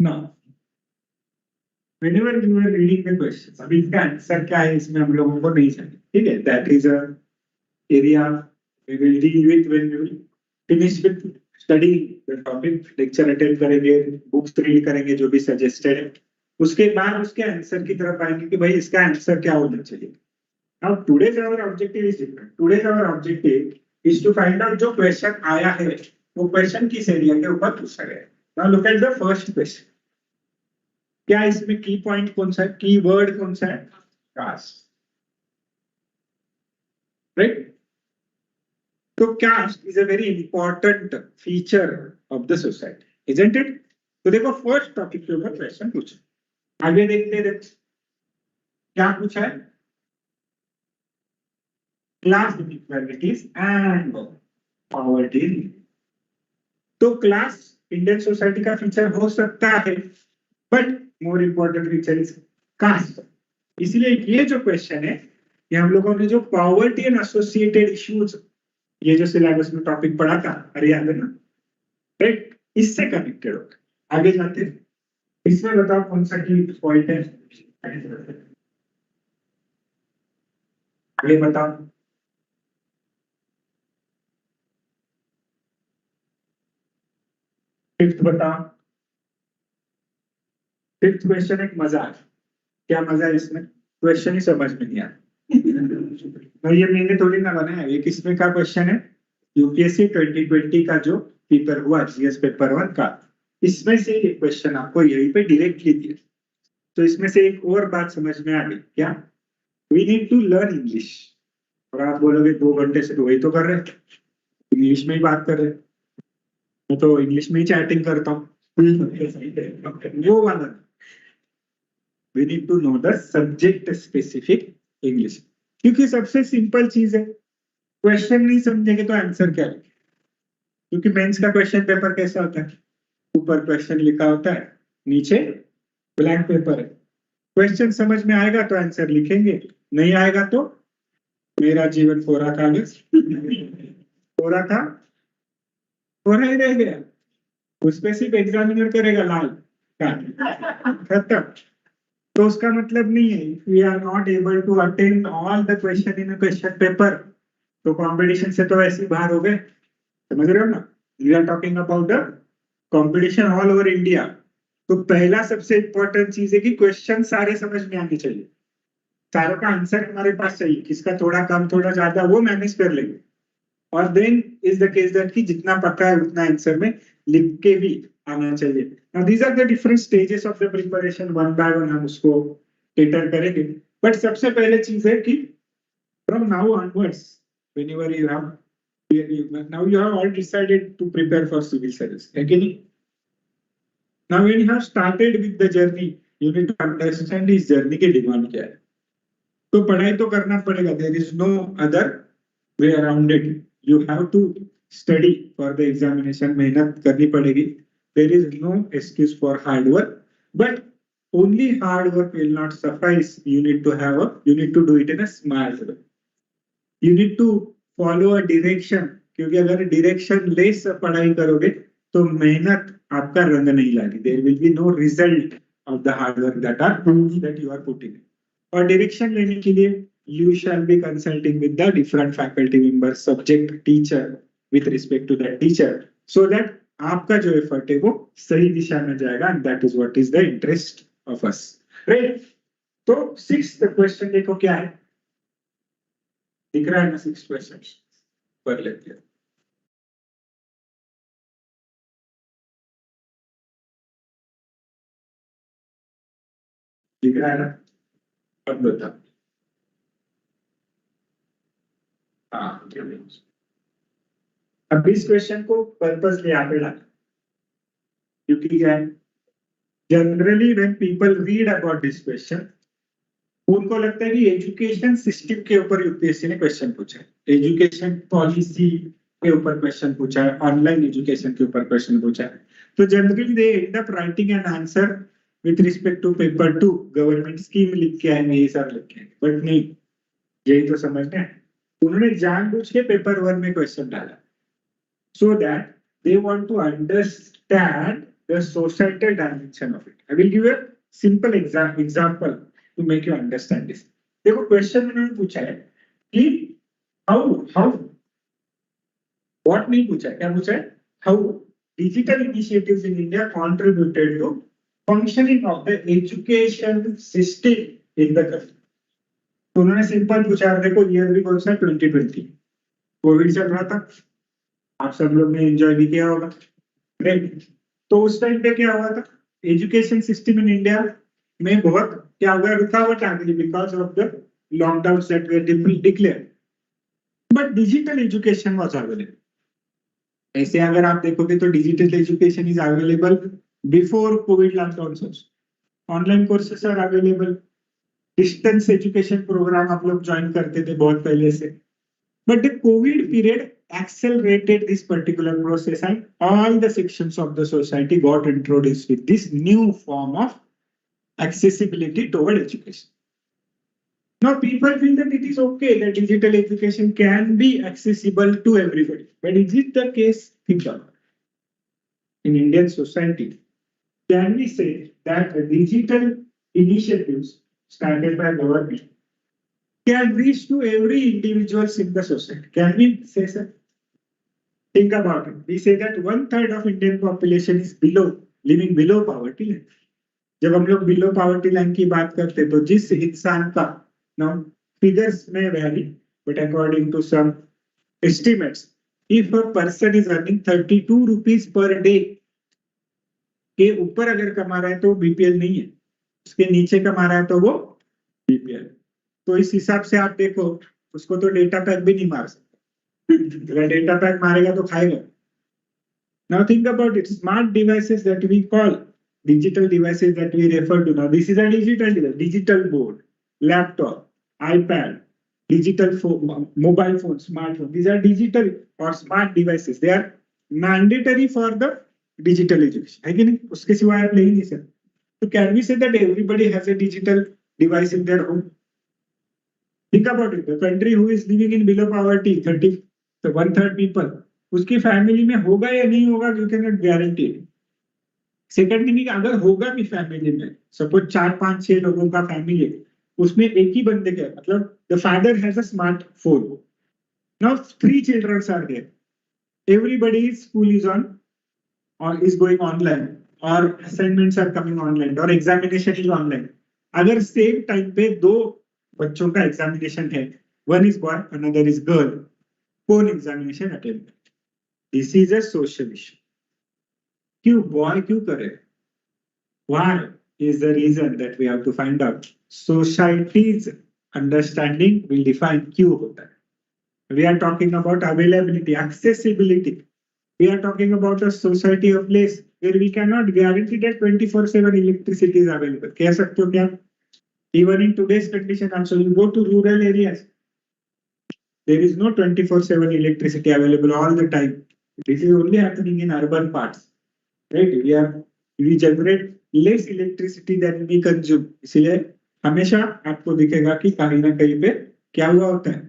Now, whenever you are reading the questions, अब इसका answer क्या है इसमें हम लोगों को नहीं चाहिए, ठीक है. That is a area we will deal with when we will finish with studying the topic. Lecture attend करेंगे, books read करेंगे जो भी suggested है, उसके बाद उसके आंसर की तरफ आएंगे कि भाई इसका आंसर क्या होना चाहिए. Now today's our objective is different. Today's our objective is to find out जो क्वेश्चन आया है वो क्वेश्चन किस एरिया के ऊपर पूछा गया है. Now look at the first question. क्या इसमें की पॉइंट कौन सा है, की वर्ड कौन सा है, कास्ट, राइट. तो caste is a very important feature of the society, isn't it. तो देखो फर्स्ट टॉपिक के ऊपर क्वेश्चन पूछा. आगे देखते देखो क्या पूछा है, क्लास इनइक्वालिटीज एंड पॉवर्टी. तो क्लास इंडियन सोसाइटी का फीचर हो सकता है, but more important feature is caste. इसलिए ये जो क्वेश्चन है, ये हम लोगों ने जो पॉवर्टी एंड एसोसिएटेड इश्यूज, ये जो सिलेबस में टॉपिक पढ़ा था, अरे याद है ना, राइट, इससे कनेक्टेड होगा. आगे जाते हैं, इसमें बताओ कौन सा की पॉइंट है, आगे बताओ. फिफ्थ बताओ. फिफ्थ क्वेश्चन एक मजाक. क्या मजा है इसमें, क्वेश्चन ही समझ में नहीं आता. तो ये मैंने थोड़ी ना बनाया, ये किसमें का क्वेश्चन है, यूपीएससी 2020 का जो पेपर हुआ जीएस पेपर 1 का, इसमें से एक क्वेश्चन आपको यहीं पे डायरेक्टली दिया. तो इसमें से एक और बात समझ में आ गई क्या, we need to learn English. और आप बोलोगे 2 घंटे से तो वही तो कर रहे, इंग्लिश में ही बात कर रहे. मैं तो इंग्लिश में ही चैटिंग करता हूँ. वो वाला, we need to know the subject specific English. क्योंकि सबसे सिंपल चीज है, क्वेश्चन नहीं समझेंगे तो आंसर क्या लिखेंगे. क्योंकि मेंस का क्वेश्चन पेपर कैसा होता है, ऊपर क्वेश्चन लिखा होता है, नीचे ब्लैंक पेपर है. क्वेश्चन समझ में आएगा तो आंसर लिखेंगे, नहीं आएगा तो मेरा जीवन कोरा कागज, कोरा था कोरा ही रह गया. उस पे सिर्फ एग्जामिनर करेगा लाल खत्म. तो उसका मतलब नहीं है, we are not able to attend all the question in question paper, तो कंपटीशन से तो वैसे ही बाहर हो गए. समझ रहे हो ना, we are talking about the competition all over India. तो पहला सबसे इंपॉर्टेंट चीज है कि क्वेश्चन सारे समझ में आने चाहिए, सारों का आंसर हमारे पास चाहिए, किसका थोड़ा कम थोड़ा ज्यादा वो मैनेज कर लेंगे. और then is the case that कि जितना पता है उतना आंसर में लिख के भी आना चाहिए. Now these are the different stages of the preparation, one by one हम उसको cater करेंगे. बट सबसे पहले चीज है कि from now onwards, whenever you have, now you have all decided to prepare for civil service, है कि नहीं. Now when you have started with the journey, you need to understand इस journey की डिमांड क्या है. तो पढ़ाई तो करना पड़ेगा, there is no other way around it. You have to study for the examination, मेहनत करनी पड़ेगी. There is no excuse for hard work, but only hard work will not suffice. You need to do it in a smart way. You need to follow a direction, क्योंकि अगर direction less पढ़ाई करोगे तो मेहनत आपका रंग नहीं लागी. There will be no result of the hard work that you are putting in. और direction लेने के लिए you shall be consulting with the different faculty members, subject teacher, with respect to that teacher, so that आपका जो effort है वो सही दिशा में जाएगा. And that is what is the interest of us, right. तो 6th क्वेश्चन देखो क्या है, दिख रहा है ना 6th क्वेश्चन, पढ़ लेते हैं. दिख रहा है ना, अब बता. हाँ, अब इस क्वेश्चन को पर्पस ले आगे डाल, क्योंकि क्या है, generally when people read about this question, उनको लगता है कि एजुकेशन सिस्टम के ऊपर यूपीएससी ने क्वेश्चन पूछा है, एजुकेशन पॉलिसी के ऊपर क्वेश्चन पूछा है, ऑनलाइन एजुकेशन के ऊपर क्वेश्चन पूछा है. तो generally they end up writing an answer with respect to paper 2, government scheme लिख के आएंगे, ये सब लिख के. बट नहीं, यही तो समझना है, उन्होंने जानबूझ के पेपर 1 में क्वेश्चन डाला, so that they want to understand the societal dimension of it. I will give a simple example to make you understand this. देखो क्वेश्चन उन्होंने पूछा है कि how what नहीं पूछा है, क्या पूछा है, how digital initiatives in India contributed to functioning of the education system in the country. तो उन्होंने सिंपल पूछा, देखो ईयर भी कौन सा, 2020, कोविड चल रहा था, आप सब लोग ने एंजॉय भी किया होगा, राइट. तो उस टाइम पे क्या हुआ था, एजुकेशन सिस्टम इन इंडिया में बहुत क्या हुआ, रुकावट आ गई because of the lockdown that were declare, but digital education was available. ऐसे अगर आप देखोगे तो digital education is available before covid lockdown. Online courses are available, distance education program आप लोग ज्वाइन करते थे बहुत पहले से, but the COVID period accelerated this particular process and all the sections of the society got introduced with this new form of accessibility toward education. Now people feel that it is okay that digital education can be accessible to everybody, but is it the case? Think about it. In Indian society, can we say that the digital initiatives started by government can reach to every individuals in the society? Can we say so? Think about it. We say that 1/3 of Indian population is living below poverty line. जब हम लोग below poverty line की बात करते हैं तो जिस इंसान का now figures may vary, but according to some estimates, if a person is earning 32 rupees per day के ऊपर अगर कमा रहा है तो बीपीएल नहीं है, उसके नीचे कमा रहा है तो वो बीपीएल। तो इस हिसाब से आप देखो, उसको तो डेटा पैक भी नहीं मार सकता, अगर डेटा पैक मारेगा तो खाएगा। Now think about it, smart devices that we call digital devices that we refer to now, this is a digital device, digital board, laptop, iPad, digital mobile phone, smartphone, these are digital or smart devices, they are mandatory for the digital education, है कि नहीं? उसके सिवाय आप ले ही नहीं सकते। तो can we say that everybody has a digital device in their home? Think about it. The country who is living in below poverty, 1/3 people, उसकी फैमिली में होगा या नहीं होगा, you cannot guarantee. Second thing, अगर होगा भी फैमिली में, सपोज 4-5-6 लोगों का फैमिली है, उसमें एक ही बंदे का, मतलब the father has a smartphone. Now 3 children are there. Everybody's school is on or is going online, or assignments are coming online, or examination is online. अगर सेम टाइम पे 2 बच्चों का एग्जामिनेशन है, one is boy another is girl, कौन examination attend करे? This is a social issue. क्यों boy क्यों करे? Why is the reason that we have to find out. Society's understanding will define क्यों होता है। We are talking about availability, accessibility, we are talking about a society of place where we can not guarantee that 24/7 electricity is available. कह सकते हो क्या? Even in today's condition also, you go to rural areas, there is no 24/7 electricity available all the time. This is only happening in urban parts, right? We generate less electricity than we consume. इसलिए हमेशा आपको दिखेगा कि कहीं ना कहीं पे क्या हुआ होता है,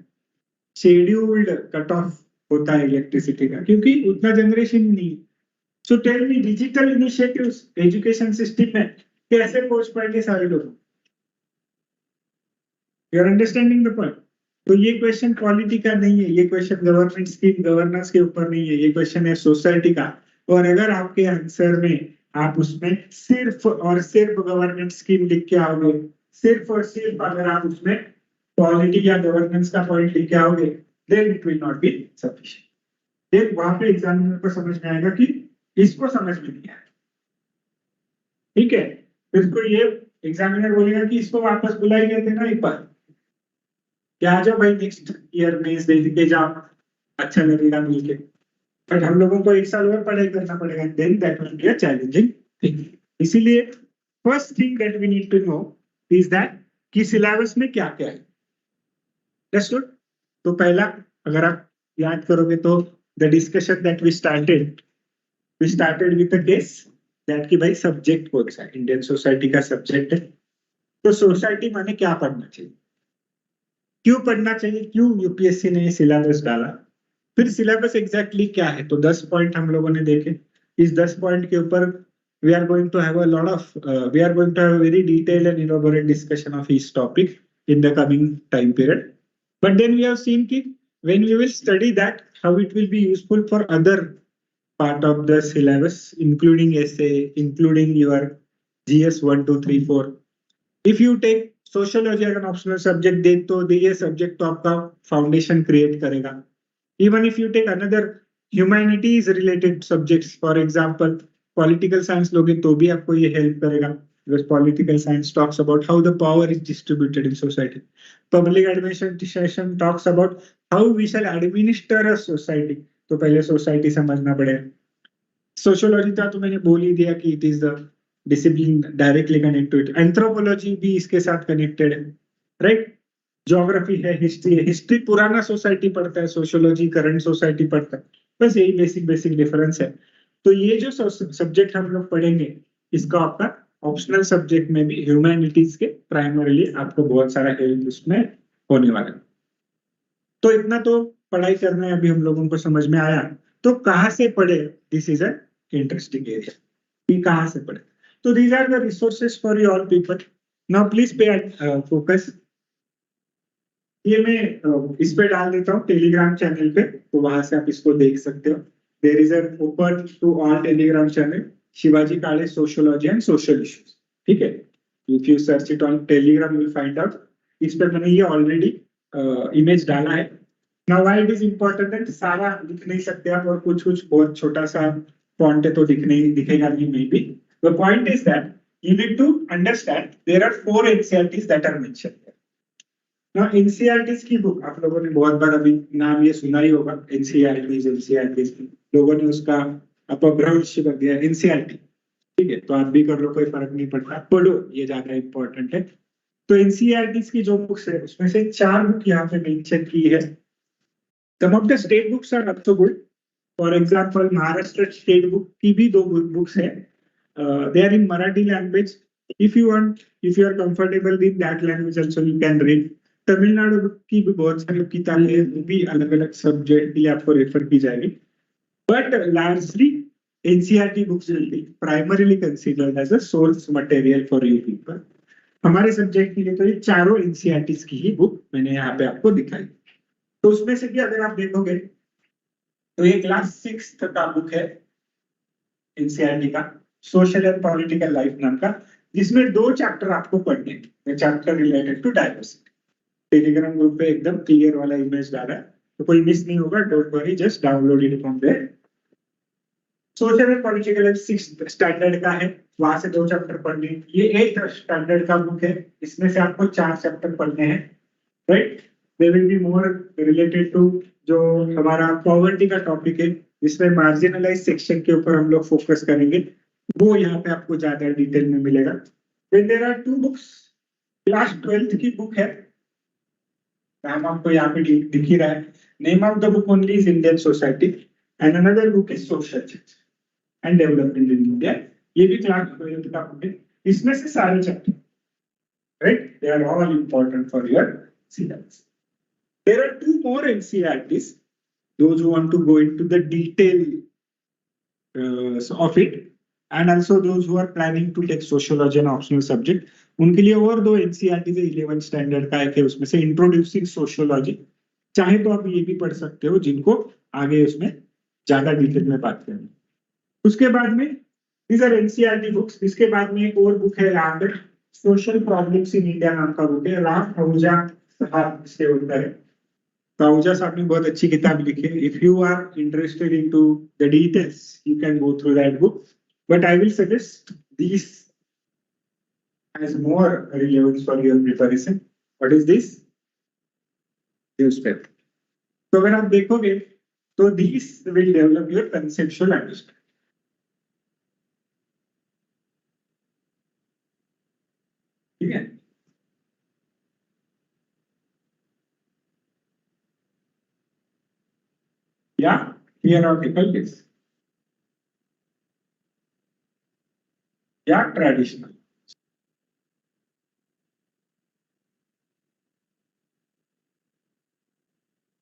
शेड्यूल्ड कट ऑफ होता है इलेक्ट्रिसिटी का, क्योंकि उतना जनरेशन ही नहीं है। So tell me, digital initiatives education system में कैसे पहुंच पाएंगे सारे लोग? You are understanding the point? तो ये क्वेश्चन पॉलिटी का नहीं है, ये क्वेश्चन गवर्नमेंट स्कीम गवर्नेंस के ऊपर नहीं है, ये क्वेश्चन है सोसाइटी का। और अगर आपके आंसर में आप उसमें सिर्फ और सिर्फ गवर्नमेंट स्कीम लिख के आओगे, सिर्फ और सिर्फ अगर आप उसमें पॉलिटी या गवर्नेंस का पॉइंट लिख के आओगे, then it will not be sufficient. Then वहां पे एग्जामिनर को समझ में आएगा कि इसको समझ में नहीं आया, ठीक है? फिर इसको ये एग्जामिनर बोलेगा कि इसको वापस बुलाई गए थे ना एक बार, क्या आ जाओ भाई नेक्स्ट ईयर में दे के जाओ, अच्छा लगेगा मिलके। बट हम लोगों को 1 साल और पढ़ाई करना पड़ेगा, then that will be a challenging thing. इसीलिए first thing that we need to know is that कि सिलेबस में क्या क्या है। अंडरस्टूड? तो पहला अगर आप याद करोगे तो the discussion that we started with the case that कि भाई सब्जेक्ट कौन सा है, इंडियन सोसाइटी का सब्जेक्ट है। तो सोसाइटी माने क्या पढ़ना चाहिए, क्यों पढ़ना चाहिए, क्यों यूपीएससी ने ये सिलेबस डाला, फिर सिलेबस एग्जैक्टली क्या है। तो 10 पॉइंट हम लोगों ने देखे। इस 10 पॉइंट के ऊपर we are going to have a very detailed and elaborate discussion of each topic in the coming time period. But then we have seen कि when we will study that how it will be useful for other part of the syllabus, including essay, including your GS 1, 2, 3, 4। If you take sociology अगर optional subject दे तो ये subject तो आपका foundation create करेगा। Even if you take another humanities related subjects, for example political science लोगे तो भी आपको ये हेल्प करेगा, because political science talks about how the power is distributed in society. Public administration talks about how we shall administer a society. तो पहले society समझना पड़ेगा. सोशियोलॉजी था तो मैंने बोल ही दिया कि it is the discipline directly connected. Anthropology भी इसके साथ कनेक्टेड है, राइट. ज्योग्राफी है, हिस्ट्री है. हिस्ट्री पुराना सोसाइटी पढ़ता है, सोशियोलॉजी करंट सोसाइटी पढ़ता है. बस यही बेसिक बेसिक डिफरेंस है. तो ये जो सब्जेक्ट हम लोग पढ़ेंगे, इसका आपका ऑप्शनल सब्जेक्ट में भी ह्यूमैनिटीज के प्राइमरीली आपको बहुत सारा हेल्प उसमें होने वाला है. तो इतना तो पढ़ाई करना है, अभी हम लोगों को समझ में आया. तो कहाँ से पढ़े, this is a interesting area कि कहाँ से पढ़े. तो these are the resources for you all people. Now please pay focus. ये मैं इस पे डाल देता हूँ टेलीग्राम चैनल पे, तो वहां से आप इसको देख सकते हो. There is an open to all Telegram channel Shivaji Kale sociology and social issues. ठीक है. If you search it on Telegram you will find out. इस पर मैंने ये ऑलरेडी इमेज डाला है. Now why it is important है, सारा दिख नहीं सकते आप, और कुछ कुछ बहुत छोटा सा फॉन्ट है तो दिखेगा नहीं may be. The point is that you need to understand there are 4 NCERTs that are mentioned here. Now NCERTs की बुक आप लोगों ने बहुत बार अभी नाम ये सुना ही होगा. NCERTs लोगों ने उसका अपभ्रंश कर दिया NCERT. ठीक है, तो आप भी कर लो, कोई फर्क नहीं पड़ता, पढ़ो, ये ज्यादा इंपॉर्टेंट है. तो NCERTs की जो बुक्स है उसमें से 4 बुक यहाँ पे मेंशन की है. Some of the state books are not so good. For example, Maharashtra state book की भी 2 बुक्स है. They are in Marathi language. If you want, if you are comfortable with that language also, you can read. Tamil Nadu की भी बहुत सारी किताबें हैं, वो भी अलग अलग सब्जेक्ट के लिए आपको रेफर की जाएगी. But largely NCERT books will be primarily considered as a source material for you people. हमारे सब्जेक्ट के लिए तो ये चारों एनसीईआरटी की ही बुक मैंने यहाँ पे आपको दिखाई. तो उसमें से भी अगर आप देखोगे तो ये क्लास 6 का बुक है एनसीईआरटी का, सोशल एंड पॉलिटिकल लाइफ नाम का, जिसमें 2 चैप्टर आपको पढ़ने हैं. Chapter related to diversity. Telegram group पे एकदम क्लियर वाला इमेज डाला है, तो कोई मिस नहीं होगा. Don't worry, just download it from there. Social and political life 6th standard का है, वहां से 2 चैप्टर पढ़ने. ये 8th स्टैंडर्ड का बुक है, इसमें से आपको 4 चैप्टर पढ़ने हैं, right. They will be more related to जो हमारा पॉवर्टी का टॉपिक है, जिसमें मार्जिनलाइज सेक्शन के ऊपर हम लोग फोकस करेंगे, वो यहाँ पे आपको ज्यादा डिटेल में मिलेगा. Then there are 2 books. Class 12th की बुक है, नाम आपको यहाँ पे दिख ही रहा है. Name of the book only is Indian society and another book is social change and development in India. ये भी क्लास 12th का बुक है. इसमें से सारे chapter, right, they are all important for your syllabus. There are 2 more NCERTs. Those who want to go into the detail of it, and also those who are planning to take sociology and optional subject, उनके लिए और 2 NCERT है. 11th standard का एक है, उसमें से introducing sociology. चाहे तो आप ये भी पढ़ सकते हो, जिनको आगे उसमें ज्यादा डिटेल में बात करनी. उसके बाद में these are NCERT बुक्स. इसके बाद में एक और बुक है यहाँ पे, सोशल प्रॉब्लम्स इन इंडिया नाम का बुक है. राम आहूजा साहब इसके ऊपर है. आहूजा साहब ने बहुत अच्छी किताब लिखी है. If you are interested into the details you can go through that book, but I will suggest this has more relevance for your preparation. What is this? Newspaper. तो अगर आप देखोगे तो these will develop your conceptual understanding. ठीक है. या theoretical is या traditional.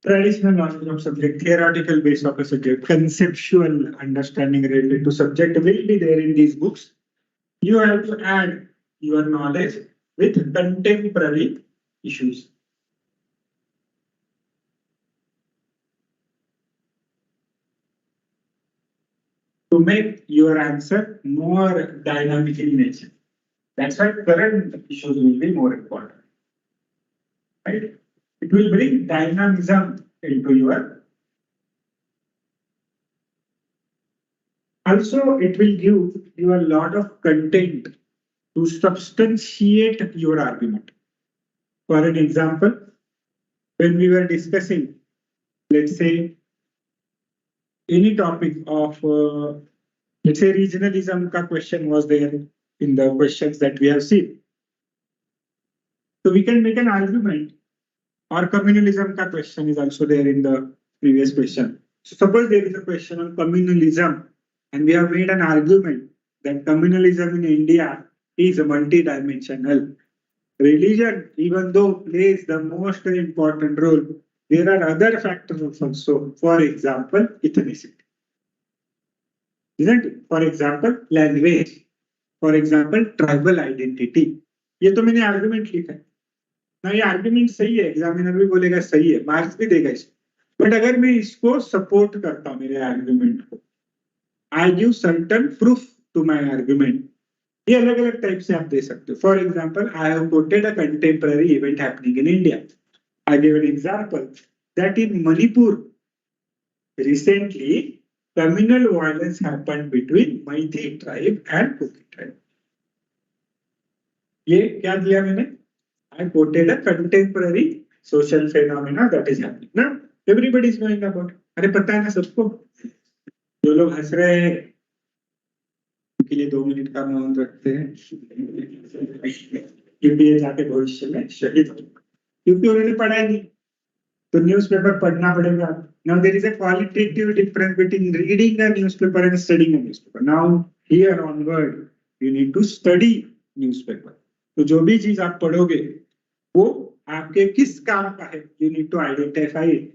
Traditional knowledge of subject, theoretical base of a subject, conceptual understanding related to subject will be there in these books. You have to add your knowledge with contemporary issues. To make your answer more dynamic in nature. That's why current issues will be more important. Right? It will bring dynamism into your Also, it will give you a lot of content to substantiate your argument. For an example, when we were discussing, let's say, any topic of, let's say, regionalism ka question was there in the questions that we have seen. So we can make an argument, or communalism ka question is also there in the previous question. So suppose there is a question on communalism, and we have made an argument that communalism in India is multi-dimensional. Religion, even though plays the most important role, there are other factors also. For example, ethnicity. Isn't it? For example, language. For example, tribal identity. ये तो मैंने argument लिखा है ना, ये argument सही है, examiner भी बोलेगा सही है, मार्क्स भी देगा इसको। बट अगर मैं इसको सपोर्ट करता हूँ, मेरे आर्गुमेंट को, I give certain proof to my argument, ये अलग अलग टाइप से आप दे सकते हो। For example, I have quoted a contemporary event happening in India. I give an example that in Manipur recently communal violence happened between Maithi tribe and Kuki tribe. ये क्या दिया मैंने? I quoted a contemporary social phenomena that is happening now. Everybody is knowing about. अरे पता है ना सबको, जो लोग हंस रहे हैं उनके लिए 2 मिनट का मौन रखते हैं, क्योंकि ये जाके भविष्य में शहीद हो, क्योंकि उन्होंने पढ़ा ही नहीं, तो न्यूज़पेपर पढ़ना पड़ेगा। Now there is a qualitative difference between reading a newspaper and studying a newspaper. Now here onward you need to study newspaper. तो जो भी चीज आप पढ़ोगे वो आपके किस काम का है, you need to identify it.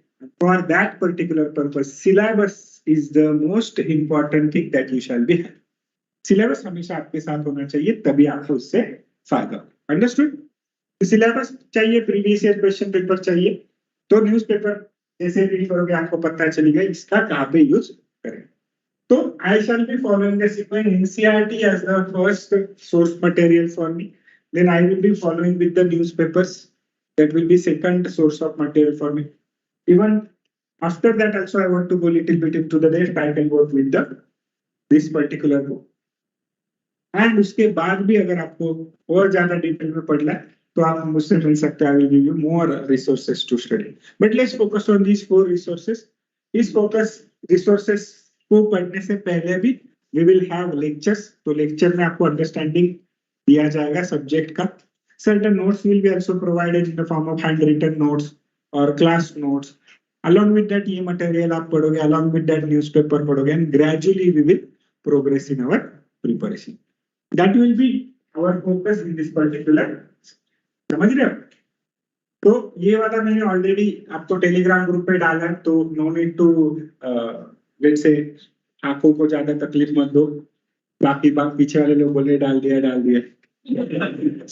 For that particular purpose, syllabus is the most important thing that you shall be having. Syllabus हमेशा आपके साथ होना चाहिए, तभी आपको उससे फायदा होगा। Understood? सिलेबस चाहिए, प्रीवियस ईयर क्वेश्चन पेपर चाहिए, तो न्यूज़पेपर जैसे रीड करोगे आपको पता चलेगा इसका कहाँ पे यूज करें। तो I shall be following the sequence NCERT as the first source material for me, then I will be following with the newspapers, that will be second source of material for me. Even after that also I want to go little bit into the depth, I can work with the this particular book. And उसके बाद भी अगर आपको और ज्यादा detail में पढ़ना है तो आप मुझसे मिल सकते हैं, I will give you more resources to study. But let's focus on these 4 resources. इस फोकस रिसोर्सेज को पढ़ने से पहले भी वी विल हैव लेक्चर्स, तो लेक्चर में आपको अंडरस्टैंडिंग दिया जाएगा सब्जेक्ट का। Certain notes will be also provided in the form of hand written notes और class notes. Along with that ये मटेरियल आप पढ़ोगे, अलॉन्ग विद दैट न्यूज़पेपर पढ़ोगे, and gradually we will progress in our preparation. That will be our focus in this particular. समझ रहे हो? तो ये वाला मैंने ऑलरेडी आपको टेलीग्राम ग्रुप पे डाला है, तो no need to let's say आंखों को ज्यादा तकलीफ मत दो। बाकी बात पीछे वाले लोग बोले डाल दिया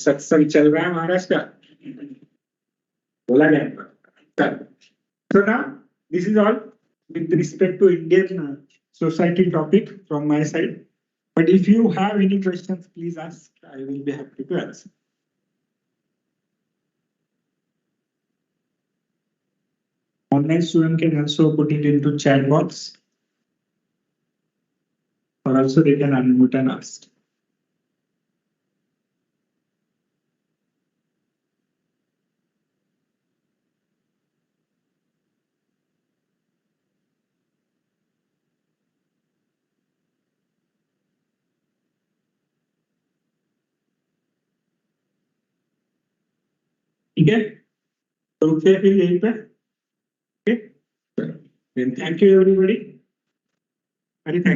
सत्संग चल रहा है महाराज का, बोला गया। So now this is all with respect to Indian society topic from my side. But if you have any questions, please ask. I will be happy to answer. Online student can also put it into chat box, or also they can unmute and ask. ठीक है, तो रुकते हैं फिर यहीं पे। Okay, then thank you everybody. Very thank you.